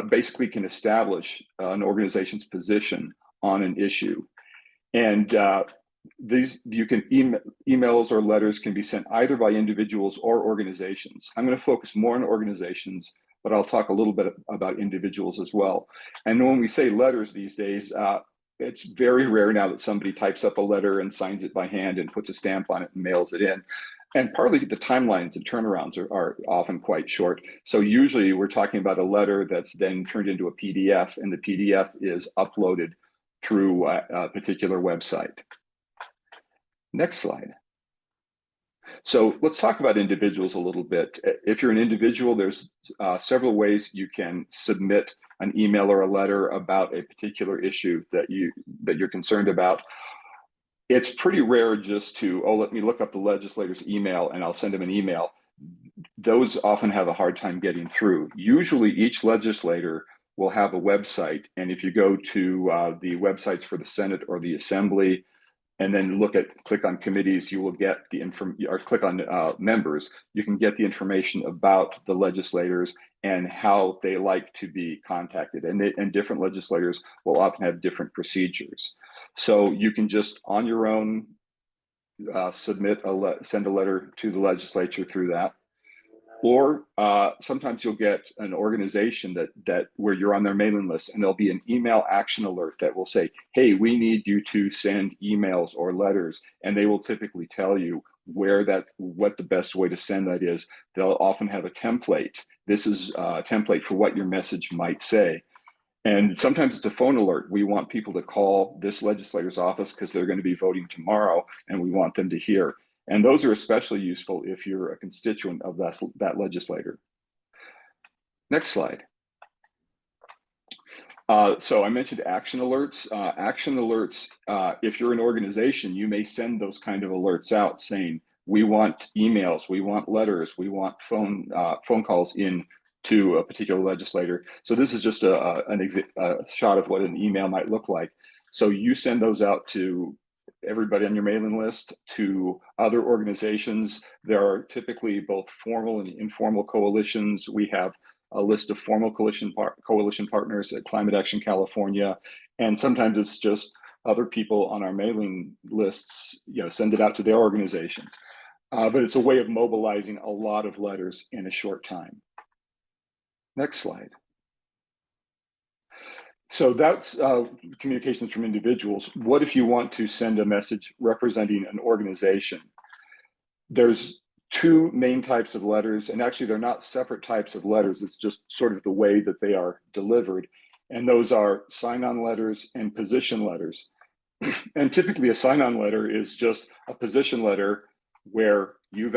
basically can establish an organization's position on an issue. And emails or letters can be sent either by individuals or organizations. I'm going to focus more on organizations, but I'll talk a little bit about individuals as well. And when we say letters these days, it's very rare now that somebody types up a letter and signs it by hand and puts a stamp on it and mails it in. And partly the timelines and turnarounds are often quite short. So usually we're talking about a letter that's then turned into a PDF, and the PDF is uploaded through a particular website. Next slide. So let's talk about individuals a little bit. If you're an individual, there's several ways you can submit an email or a letter about a particular issue that you're concerned about. It's pretty rare just to, let me look up the legislator's email and I'll send them an email. Those often have a hard time getting through. Usually each legislator will have a website, and if you go to the websites for the Senate or the Assembly, and then click on committees, you will get the information, or click on members, you can get the information about the legislators and how they like to be contacted. And different legislators will often have different procedures. So you can just on your own send a letter to the legislature through that. Or sometimes you'll get an organization where you're on their mailing list, and there'll be an email action alert that will say, hey, we need you to send emails or letters. And they will typically tell you what the best way to send that is. They'll often have a template. This is a template for what your message might say. And sometimes it's a phone alert. We want people to call this legislator's office because they're going to be voting tomorrow, and we want them to hear. And those are especially useful if you're a constituent of that legislator. Next slide. So I mentioned action alerts. Action alerts, if you're an organization, you may send those kind of alerts out saying, we want emails, we want letters, we want phone calls in to a particular legislator. So this is just a shot of what an email might look like. So you send those out to everybody on your mailing list, to other organizations. There are typically both formal and informal coalitions. We have a list of formal coalition partners at Climate Action California, and sometimes it's just other people on our mailing lists, send it out to their organizations. But it's a way of mobilizing a lot of letters in a short time. Next slide. So that's communications from individuals. What if you want to send a message representing an organization? There's two main types of letters, and actually they're not separate types of letters. It's just sort of the way that they are delivered. And those are sign-on letters and position letters. And typically a sign-on letter is just a position letter where your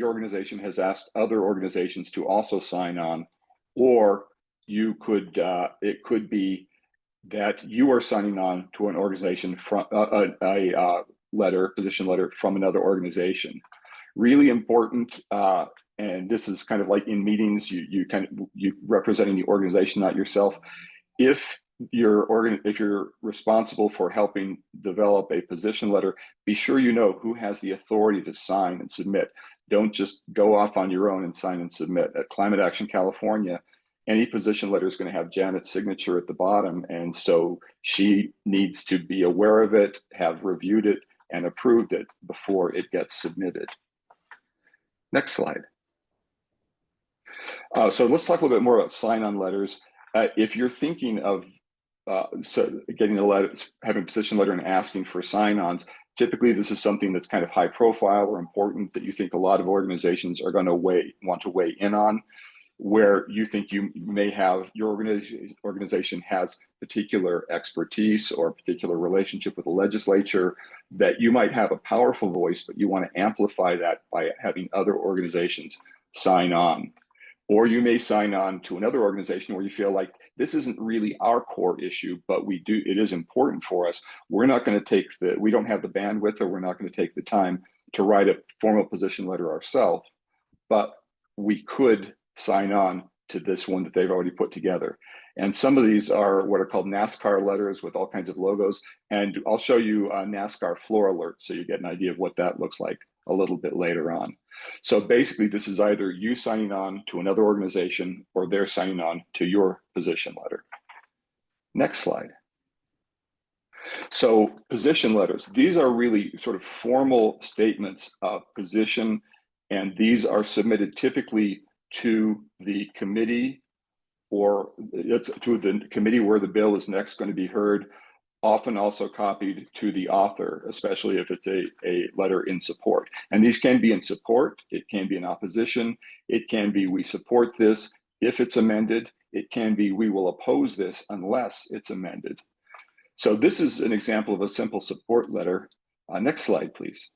organization has asked other organizations to also sign on, or it could be that you are signing on to an organization from a letter, position letter from another organization. Really important, and this is kind of like in meetings, you representing the organization, not yourself. If you're responsible for helping develop a position letter, be sure you know who has the authority to sign and submit. Don't just go off on your own and sign and submit. At Climate Action California, any position letter is going to have Janet's signature at the bottom, and so she needs to be aware of it, have reviewed it, and approved it before it gets submitted. Next slide. So let's talk a little bit more about sign-on letters. If you're thinking of getting a letter, having a position letter and asking for sign-ons, typically this is something that's kind of high profile or important that you think a lot of organizations are going to want to weigh in on, where you think you may have, your organization has particular expertise or particular relationship with the legislature, that you might have a powerful voice, but you want to amplify that by having other organizations sign on. Or you may sign on to another organization where you feel like this isn't really our core issue, but it is important for us. We're not going to we don't have the bandwidth, or we're not going to take the time to write a formal position letter ourselves, but we could sign on to this one that they've already put together. And some of these are what are called NASCAR letters with all kinds of logos. And I'll show you a NASCAR floor alert so you get an idea of what that looks like a little bit later on. So basically, this is either you signing on to another organization or they're signing on to your position letter. Next slide. So position letters, these are really sort of formal statements of position, and these are submitted typically to the committee, or to the committee where the bill is next going to be heard, often also copied to the author, especially if it's a letter in support. And these can be in support, it can be in opposition, it can be we support this if it's amended, it can be we will oppose this unless it's amended. So this is an example of a simple support letter. Next slide, please.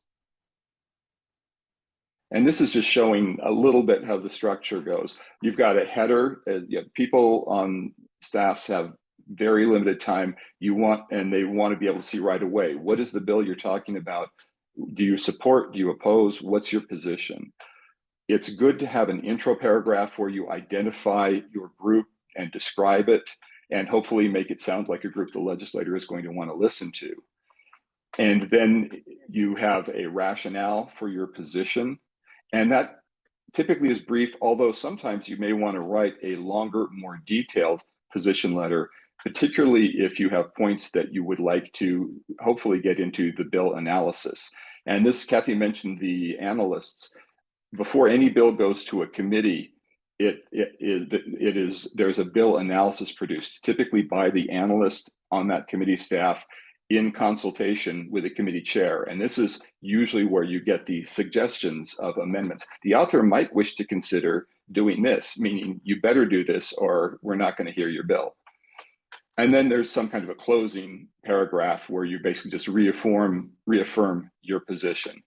And this is just showing a little bit how the structure goes. You've got a header. People on staffs have very limited time. They want to be able to see right away, what is the bill you're talking about? Do you support? Do you oppose? What's your position? It's good to have an intro paragraph where you identify your group and describe it, and hopefully make it sound like a group the legislator is going to want to listen to. And then you have a rationale for your position. And that typically is brief, although sometimes you may want to write a longer, more detailed position letter, particularly if you have points that you would like to hopefully get into the bill analysis. And this, Kathy mentioned the analysts. Before any bill goes to a committee, there's a bill analysis produced, typically by the analyst on that committee staff, in consultation with the committee chair. And this is usually where you get the suggestions of amendments. The author might wish to consider doing this, meaning you better do this or we're not going to hear your bill. And then there's some kind of a closing paragraph where you basically just reaffirm your position.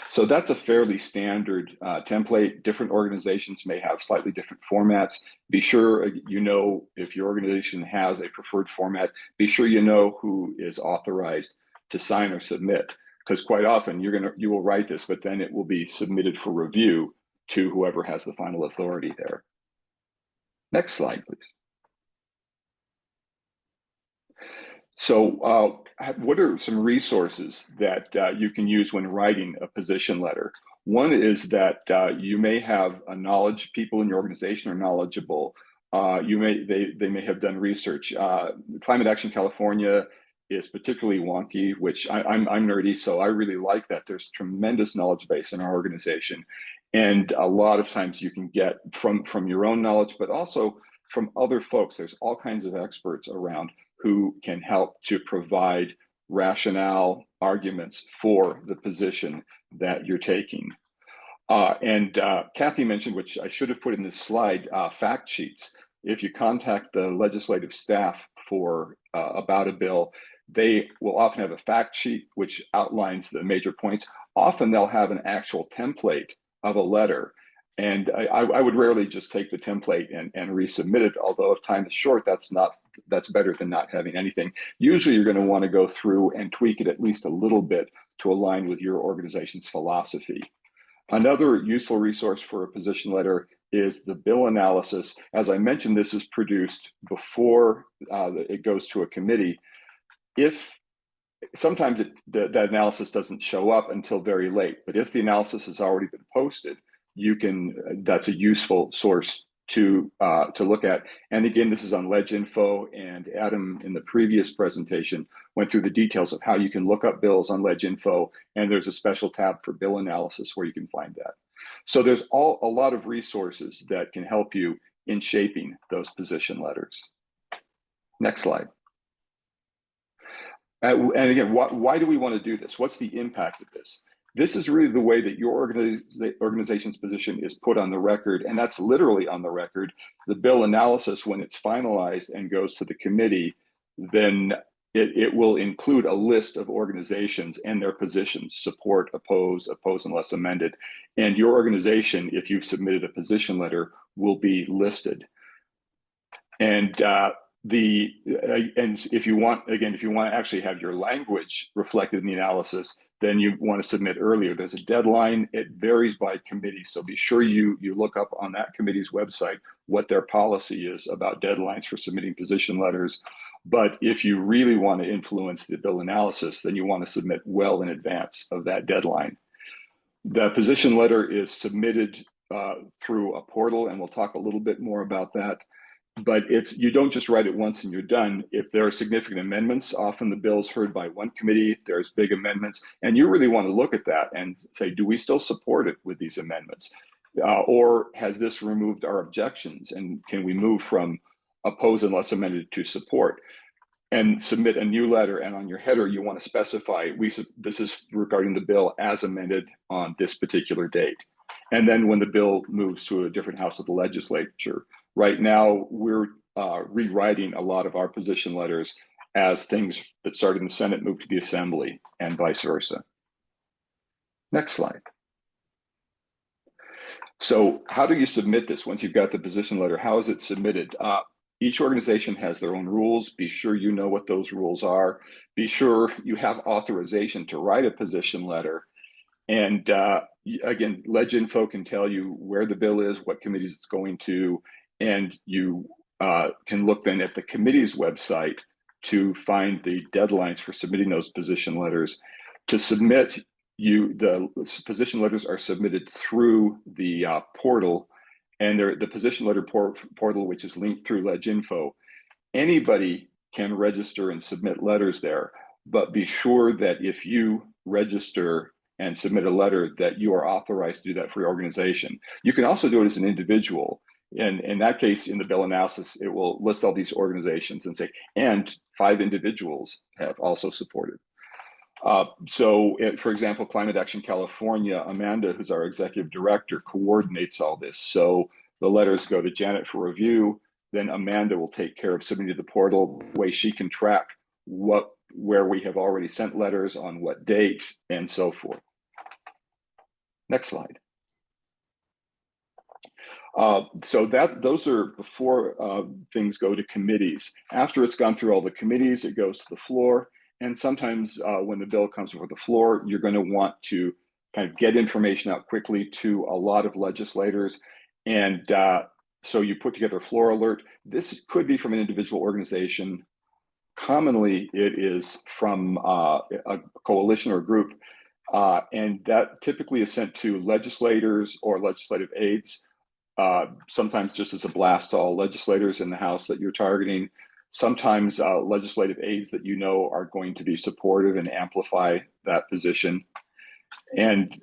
So that's a fairly standard template. Different organizations may have slightly different formats. Be sure you know if your organization has a preferred format. Be sure you know who is authorized to sign or submit, because quite often you will write this, but then it will be submitted for review to whoever has the final authority there. Next slide, please. So what are some resources that you can use when writing a position letter? One is that you may have people in your organization are knowledgeable. They may have done research. Climate Action California is particularly wonky, which I'm nerdy, so I really like that. There's tremendous knowledge base in our organization. And a lot of times you can get from your own knowledge, but also from other folks. There's all kinds of experts around who can help to provide rationale arguments for the position that you're taking. And Kathy mentioned, which I should have put in this slide, fact sheets. If you contact the legislative staff for about a bill, they will often have a fact sheet which outlines the major points. Often they'll have an actual template of a letter. And I would rarely just take the template and resubmit it, although if time is short, that's not That's better than not having anything. Usually you're going to want to go through and tweak it at least a little bit to align with your organization's philosophy. Another useful resource for a position letter is the bill analysis. As I mentioned, this is produced before it goes to a committee. If sometimes that analysis doesn't show up until very late, but if the analysis has already been posted, you can. That's a useful source to look at. And again, this is on LegInfo, and Adam in the previous presentation went through the details of how you can look up bills on LegInfo, and there's a special tab for bill analysis where you can find that. So there's a lot of resources that can help you in shaping those position letters. Next slide. And again, why do we want to do this? What's the impact of this? This is really the way that your organization's position is put on the record, and that's literally on the record. The bill analysis, when it's finalized and goes to the committee, then it will include a list of organizations and their positions: support, oppose unless amended. And your organization, if you've submitted a position letter, will be listed. And if you want to actually have your language reflected in the analysis, then you want to submit earlier. There's a deadline. It varies by committee, so be sure you look up on that committee's website what their policy is about deadlines for submitting position letters. But if you really want to influence the bill analysis, then you want to submit well in advance of that deadline. The position letter is submitted through a portal, and we'll talk a little bit more about that. But you don't just write it once and you're done. If there are significant amendments, often the bill's heard by one committee, there's big amendments, and you really want to look at that and say, do we still support it with these amendments? Or has this removed our objections? And can we move from oppose unless amended to support? And submit a new letter, and on your header, you want to specify, this is regarding the bill as amended on this particular date. And then when the bill moves to a different house of the legislature, right now, we're rewriting a lot of our position letters as things that started in the Senate move to the Assembly and vice versa. Next slide. So how do you submit this once you've got the position letter? How is it submitted? Each organization has their own rules. Be sure you know what those rules are. Be sure you have authorization to write a position letter. And again, LegInfo can tell you where the bill is, what committees it's going to, and you can look then at the committee's website to find the deadlines for submitting those position letters. To submit, the position letters are submitted through the portal, and the position letter portal, which is linked through LegInfo. Anybody can register and submit letters there, but be sure that if you register and submit a letter, that you are authorized to do that for your organization. You can also do it as an individual. And in that case, in the bill analysis, it will list all these organizations and say, and 5 individuals have also supported. For example, Climate Action California, Amanda, who's our executive director, coordinates all this. So the letters go to Janet for review, then Amanda will take care of submitting to the portal, the way she can track where we have already sent letters, on what date, and so forth. Next slide. So those are before things go to committees. After it's gone through all the committees, it goes to the floor. And sometimes when the bill comes before the floor, you're going to want to kind of get information out quickly to a lot of legislators. And so you put together a floor alert. This could be from an individual organization. Commonly, it is from a coalition or group. And that typically is sent to legislators or legislative aides, sometimes just as a blast to all legislators in the House that you're targeting. Sometimes legislative aides that you know are going to be supportive and amplify that position. And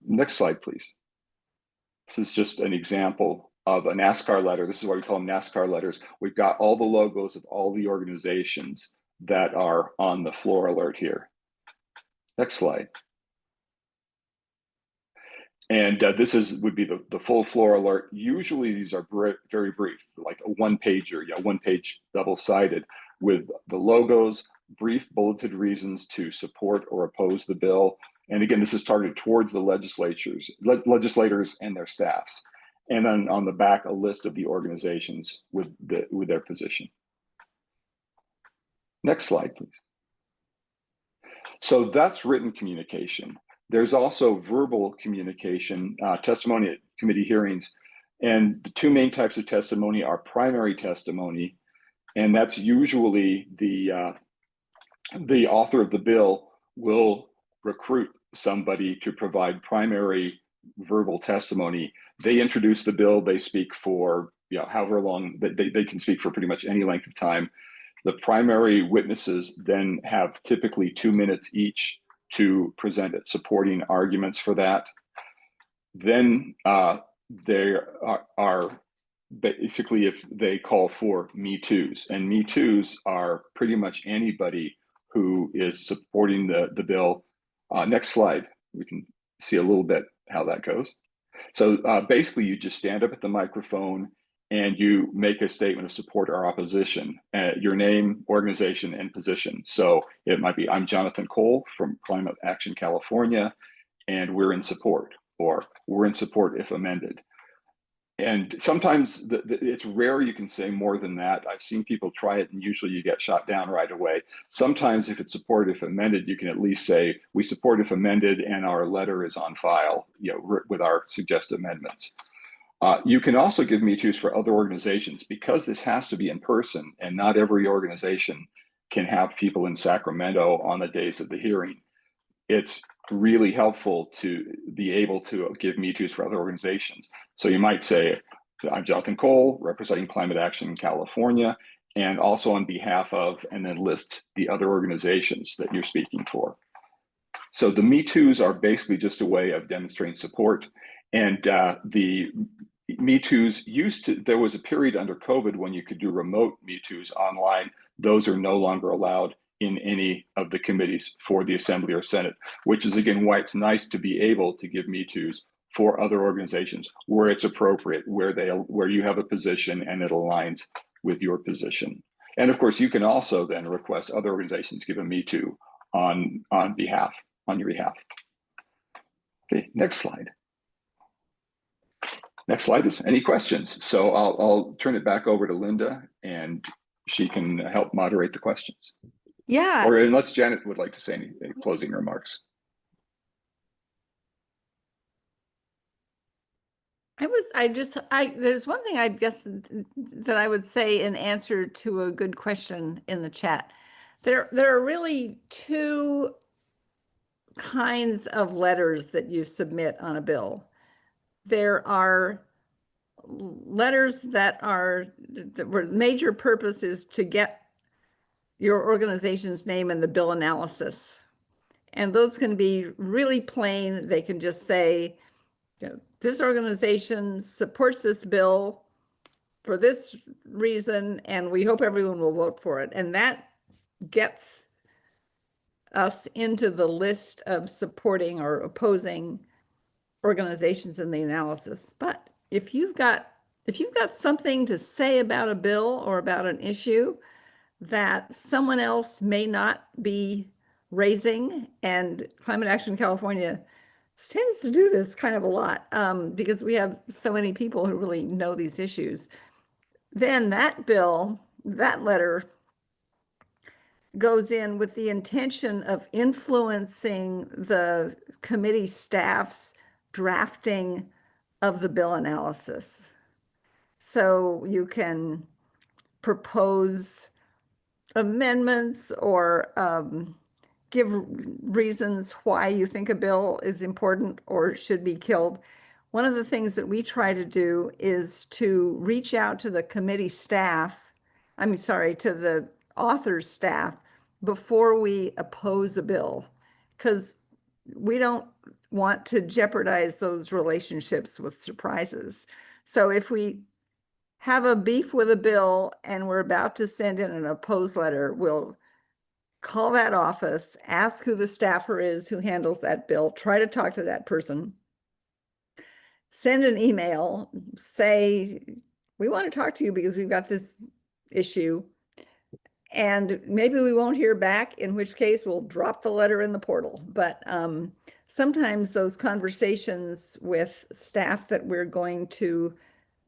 next slide, please. This is just an example of a NASCAR letter. This is why we call them NASCAR letters. We've got all the logos of all the organizations that are on the floor alert here. Next slide. And this would be the full floor alert. Usually these are very brief, like a one-pager, one-page double-sided with the logos, brief bulleted reasons to support or oppose the bill. And again, this is targeted towards the legislators and their staffs. And then on the back, a list of the organizations with their position. Next slide, please. So that's written communication. There's also verbal communication, testimony at committee hearings. And the two main types of testimony are primary testimony, and that's usually the author of the bill will recruit somebody to provide primary verbal testimony. They introduce the bill, they speak for however long, they can speak for pretty much any length of time. The primary witnesses then have typically 2 minutes each to present supporting arguments for that. Then there are basically, if they call for Me Too's, and Me Too's are pretty much anybody who is supporting the bill. Next slide, we can see a little bit how that goes. So basically, you just stand up at the microphone and you make a statement of support or opposition, your name, organization, and position. So it might be, I'm Jonathan Cole from Climate Action California, and we're in support, or we're in support if amended. And sometimes it's rare you can say more than that. I've seen people try it and usually you get shot down right away. Sometimes if it's support if amended, you can at least say, we support if amended and our letter is on file, with our suggested amendments. You can also give Me Too's for other organizations, because this has to be in person and not every organization can have people in Sacramento on the days of the hearing. It's really helpful to be able to give Me Too's for other organizations. So you might say, I'm Jonathan Cole, representing Climate Action in California, and also on behalf of, and then list the other organizations that you're speaking for. So the Me Too's are basically just a way of demonstrating support. And the Me Too's there was a period under COVID when you could do remote Me Too's online. Those are no longer allowed in any of the committees for the Assembly or Senate, which is again why it's nice to be able to give Me Too's for other organizations where it's appropriate, where you have a position and it aligns with your position. And of course, you can also then request other organizations give a Me Too on your behalf. Okay, next slide. Next slide is any questions. So I'll turn it back over to Linda and she can help moderate the questions. Yeah. Or unless Janet would like to say any closing remarks. There's one thing I guess that I would say in answer to a good question in the chat. There are really two kinds of letters that you submit on a bill. There are letters where the major purpose is to get your organization's name in the bill analysis. And those can be really plain. They can just say, this organization supports this bill for this reason, and we hope everyone will vote for it. And that gets us into the list of supporting or opposing organizations in the analysis. But if you've got something to say about a bill or about an issue that someone else may not be raising, and Climate Action California tends to do this kind of a lot because we have so many people who really know these issues, then that letter goes in with the intention of influencing the committee staff's drafting of the bill analysis. So you can propose amendments or give reasons why you think a bill is important or should be killed. One of the things that we try to do is to reach out to the committee staff, to the author's staff before we oppose a bill, because we don't want to jeopardize those relationships with surprises. So if we have a beef with a bill and we're about to send in an opposed letter, we'll call that office, ask who the staffer is who handles that bill, try to talk to that person, send an email, say, we want to talk to you because we've got this issue. And maybe we won't hear back, in which case we'll drop the letter in the portal. But sometimes those conversations with staff that we're going to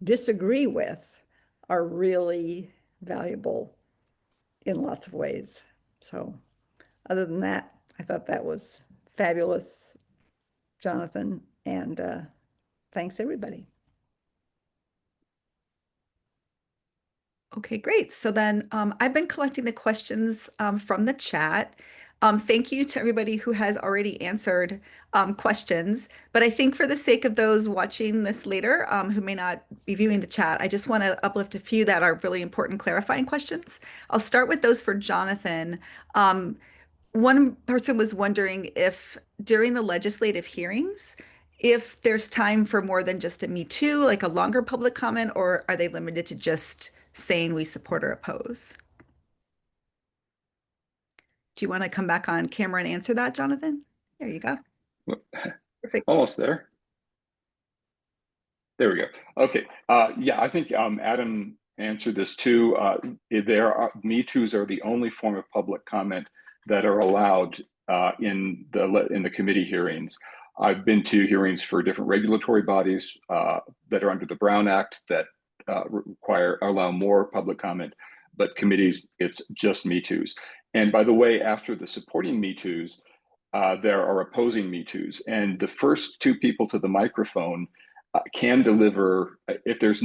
disagree with are really valuable in lots of ways. So other than that, I thought that was fabulous, Jonathan, and thanks everybody. Okay, great. So then I've been collecting the questions from the chat. Thank you to everybody who has already answered questions. But I think for the sake of those watching this later who may not be viewing the chat, I just want to uplift a few that are really important clarifying questions. I'll start with those for Jonathan. One person was wondering if during the legislative hearings, if there's time for more than just a Me Too, like a longer public comment, or are they limited to just saying we support or oppose? Do you want to come back on camera and answer that, Jonathan? There you go. Perfect. Almost there. There we go. Okay. Yeah, I think Adam answered this too. Me Too's are the only form of public comment that are allowed in the committee hearings. I've been to hearings for different regulatory bodies that are under the Brown Act that allow more public comment, but committees, it's just Me Too's. And by the way, after the supporting Me Too's, there are opposing Me Too's, and the first two people to the microphone can deliver if there has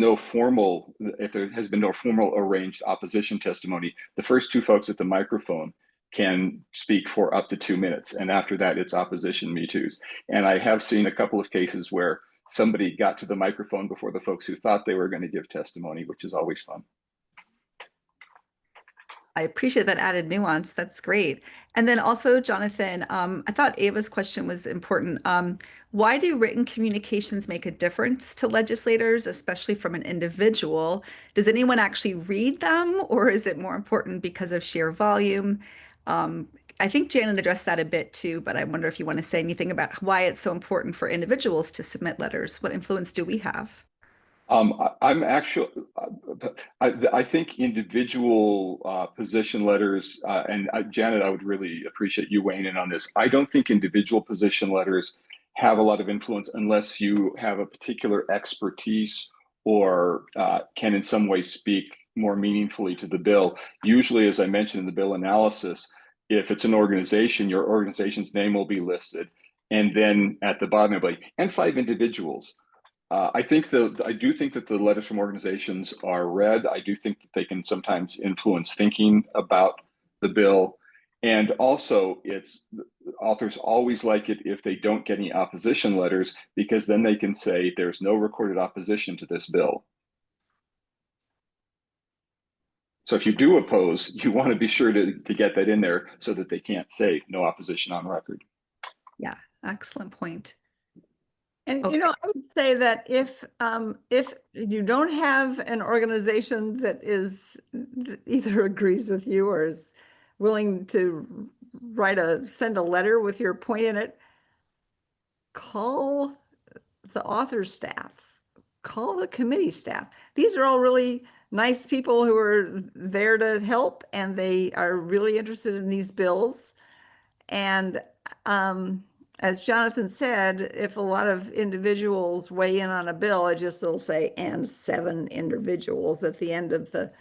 been no formal arranged opposition testimony. The first two folks at the microphone can speak for up to 2 minutes, and after that it's opposition Me Too's. And I have seen a couple of cases where somebody got to the microphone before the folks who thought they were going to give testimony, which is always fun. I appreciate that added nuance. That's great. And then also, Jonathan, I thought Ava's question was important. Why do written communications make a difference to legislators, especially from an individual? Does anyone actually read them, or is it more important because of sheer volume? I think Janet addressed that a bit too, but I wonder if you want to say anything about why it's so important for individuals to submit letters. What influence do we have? I'm actually, I think individual position letters, and Janet, I would really appreciate you weighing in on this. I don't think individual position letters have a lot of influence unless you have a particular expertise or can in some way speak more meaningfully to the bill. Usually, as I mentioned in the bill analysis, if it's an organization, your organization's name will be listed. And then at the bottom, it'll be, and 5 individuals. I do think that the letters from organizations are read. I do think that they can sometimes influence thinking about the bill. And also, authors always like it if they don't get any opposition letters, because then they can say there's no recorded opposition to this bill. So if you do oppose, you want to be sure to get that in there so that they can't say no opposition on record. Yeah, excellent point. And Okay. I would say that if you don't have an organization that either agrees with you or is willing to send a letter with your point in it, call the author's staff, call the committee staff. These are all really nice people who are there to help, and they are really interested in these bills. And as Jonathan said, if a lot of individuals weigh in on a bill, will say, and 7 individuals at the end of the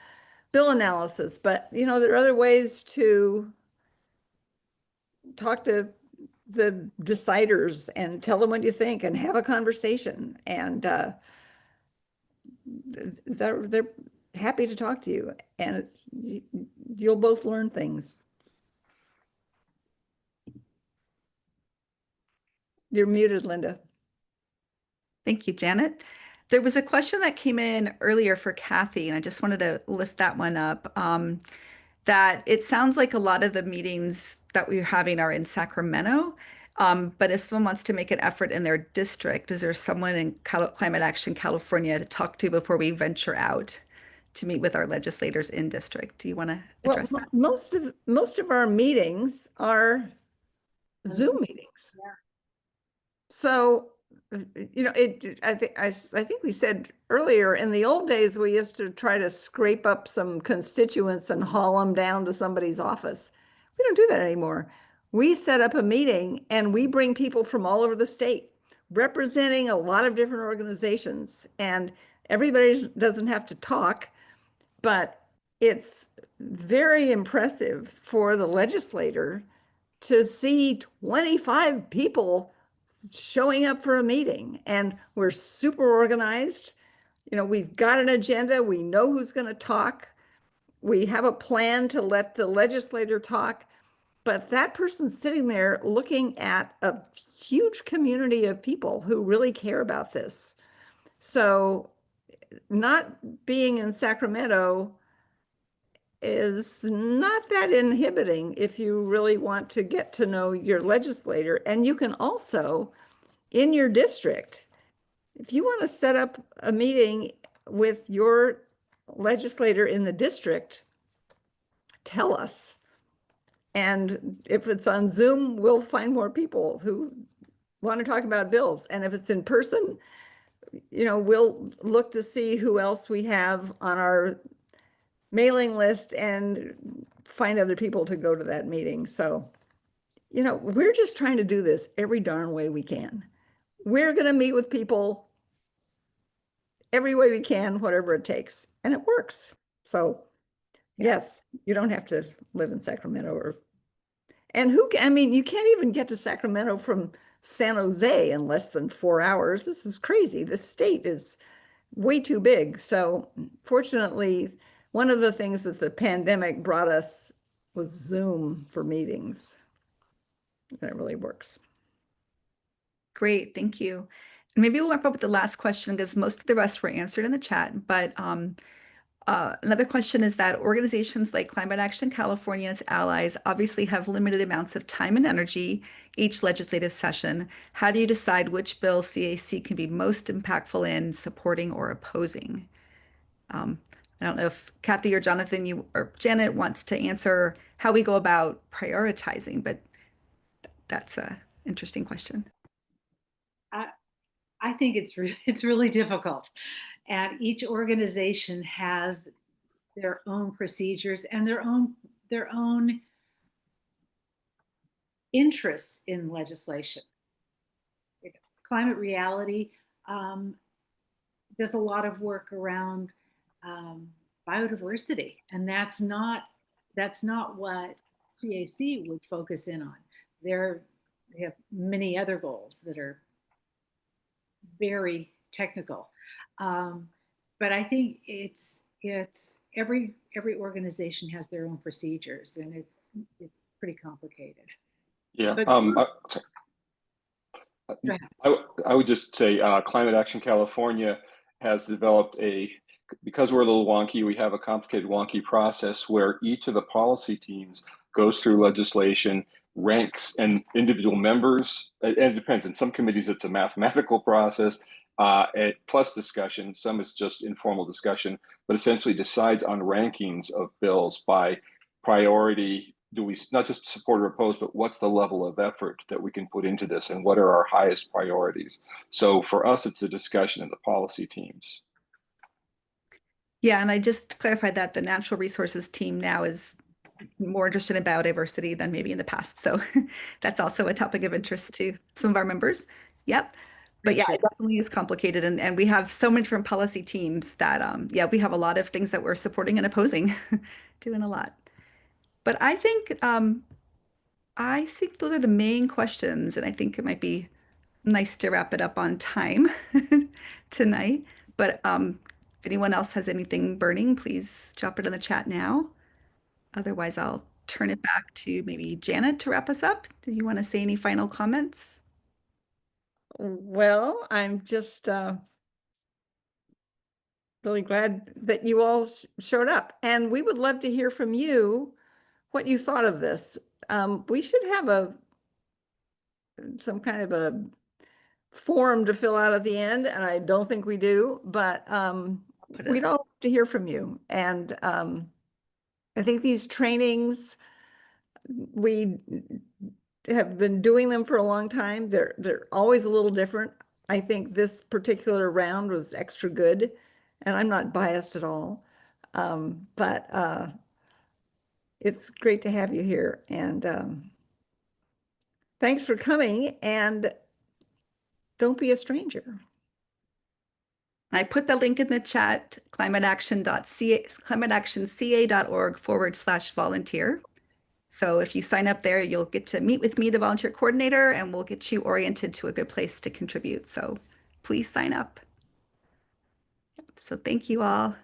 bill analysis. But, there are other ways to talk to the deciders and tell them what you think and have a conversation. And they're happy to talk to you. And you'll both learn things. You're muted, Linda. Thank you, Janet. There was a question that came in earlier for Kathy, and I just wanted to lift that one up. That it sounds like a lot of the meetings that we're having are in Sacramento, but if someone wants to make an effort in their district, is there someone in Climate Action California to talk to before we venture out to meet with our legislators in district? Do you want to address that? Most of our meetings are Zoom meetings. Yeah. So, I think we said earlier, in the old days, we used to try to scrape up some constituents and haul them down to somebody's office. We don't do that anymore. We set up a meeting and we bring people from all over the state representing a lot of different organizations, and everybody doesn't have to talk, but it's very impressive for the legislator to see 25 people showing up for a meeting, and we're super organized. You know, we've got an agenda. We know who's going to talk. We have a plan to let the legislator talk, but that person's sitting there looking at a huge community of people who really care about this. So not being in Sacramento is not that inhibiting if you really want to get to know your legislator. And you can also, in your district, if you want to set up a meeting with your legislator in the district, tell us. And if it's on Zoom, we'll find more people who want to talk about bills. And if it's in person, you know, we'll look to see who else we have on our mailing list and find other people to go to that meeting. So, you know, we're just trying to do this every darn way we can. We're going to meet with people every way we can, whatever it takes, and it works. So, yes, you don't have to live in Sacramento and I mean, you can't even get to Sacramento from San Jose in less than 4 hours. This is crazy. This state is way too big. So fortunately, one of the things that the pandemic brought us was Zoom for meetings. And it really works. Great, thank you. And maybe we'll wrap up with the last question because most of the rest were answered in the chat. But another question is that organizations like Climate Action California and its allies obviously have limited amounts of time and energy each legislative session. How do you decide which bill CAC can be most impactful in supporting or opposing? I don't know if Kathy or Jonathan, you or Janet wants to answer how we go about prioritizing, but that's an interesting question. I think it's really difficult, and each organization has their own procedures and their own interests in legislation. Climate Reality does a lot of work around biodiversity, and that's not what CAC would focus in on. They have many other goals that are very technical, but I think it's every organization has their own procedures, and it's pretty complicated. Yeah. But I would just say Climate Action California has developed because we're a little wonky, we have a complicated, wonky process where each of the policy teams goes through legislation, ranks and individual members, and it depends. In some committees, it's a mathematical process plus discussion. Some is just informal discussion, but essentially decides on rankings of bills by priority. Do we not just support or oppose, but what's the level of effort that we can put into this and what are our highest priorities? So for us, it's a discussion in the policy teams. Yeah, and I just clarified that the natural resources team now is more interested in biodiversity than maybe in the past. So that's also a topic of interest to some of our members. Yep. But yeah, it definitely is complicated. And we have so many different policy teams that, yeah, we have a lot of things that we're supporting and opposing, doing a lot. But I think those are the main questions. And I think it might be nice to wrap it up on time tonight. But if anyone else has anything burning, please drop it in the chat now. Otherwise, I'll turn it back to maybe Janet to wrap us up. Do you want to say any final comments? Well, I'm just really glad that you all showed up, and we would love to hear from you what you thought of this. We should have some kind of a form to fill out at the end, and I don't think we do, but we'd all love to hear from you. And I think these trainings, we have been doing them for a long time. They're always a little different. I think this particular round was extra good, and I'm not biased at all. But it's great to have you here, and thanks for coming, and don't be a stranger. I put the link in the chat, climateactionca.org/volunteer. So if you sign up there, you'll get to meet with me, the volunteer coordinator, and we'll get you oriented to a good place to contribute. So please sign up. So thank you all.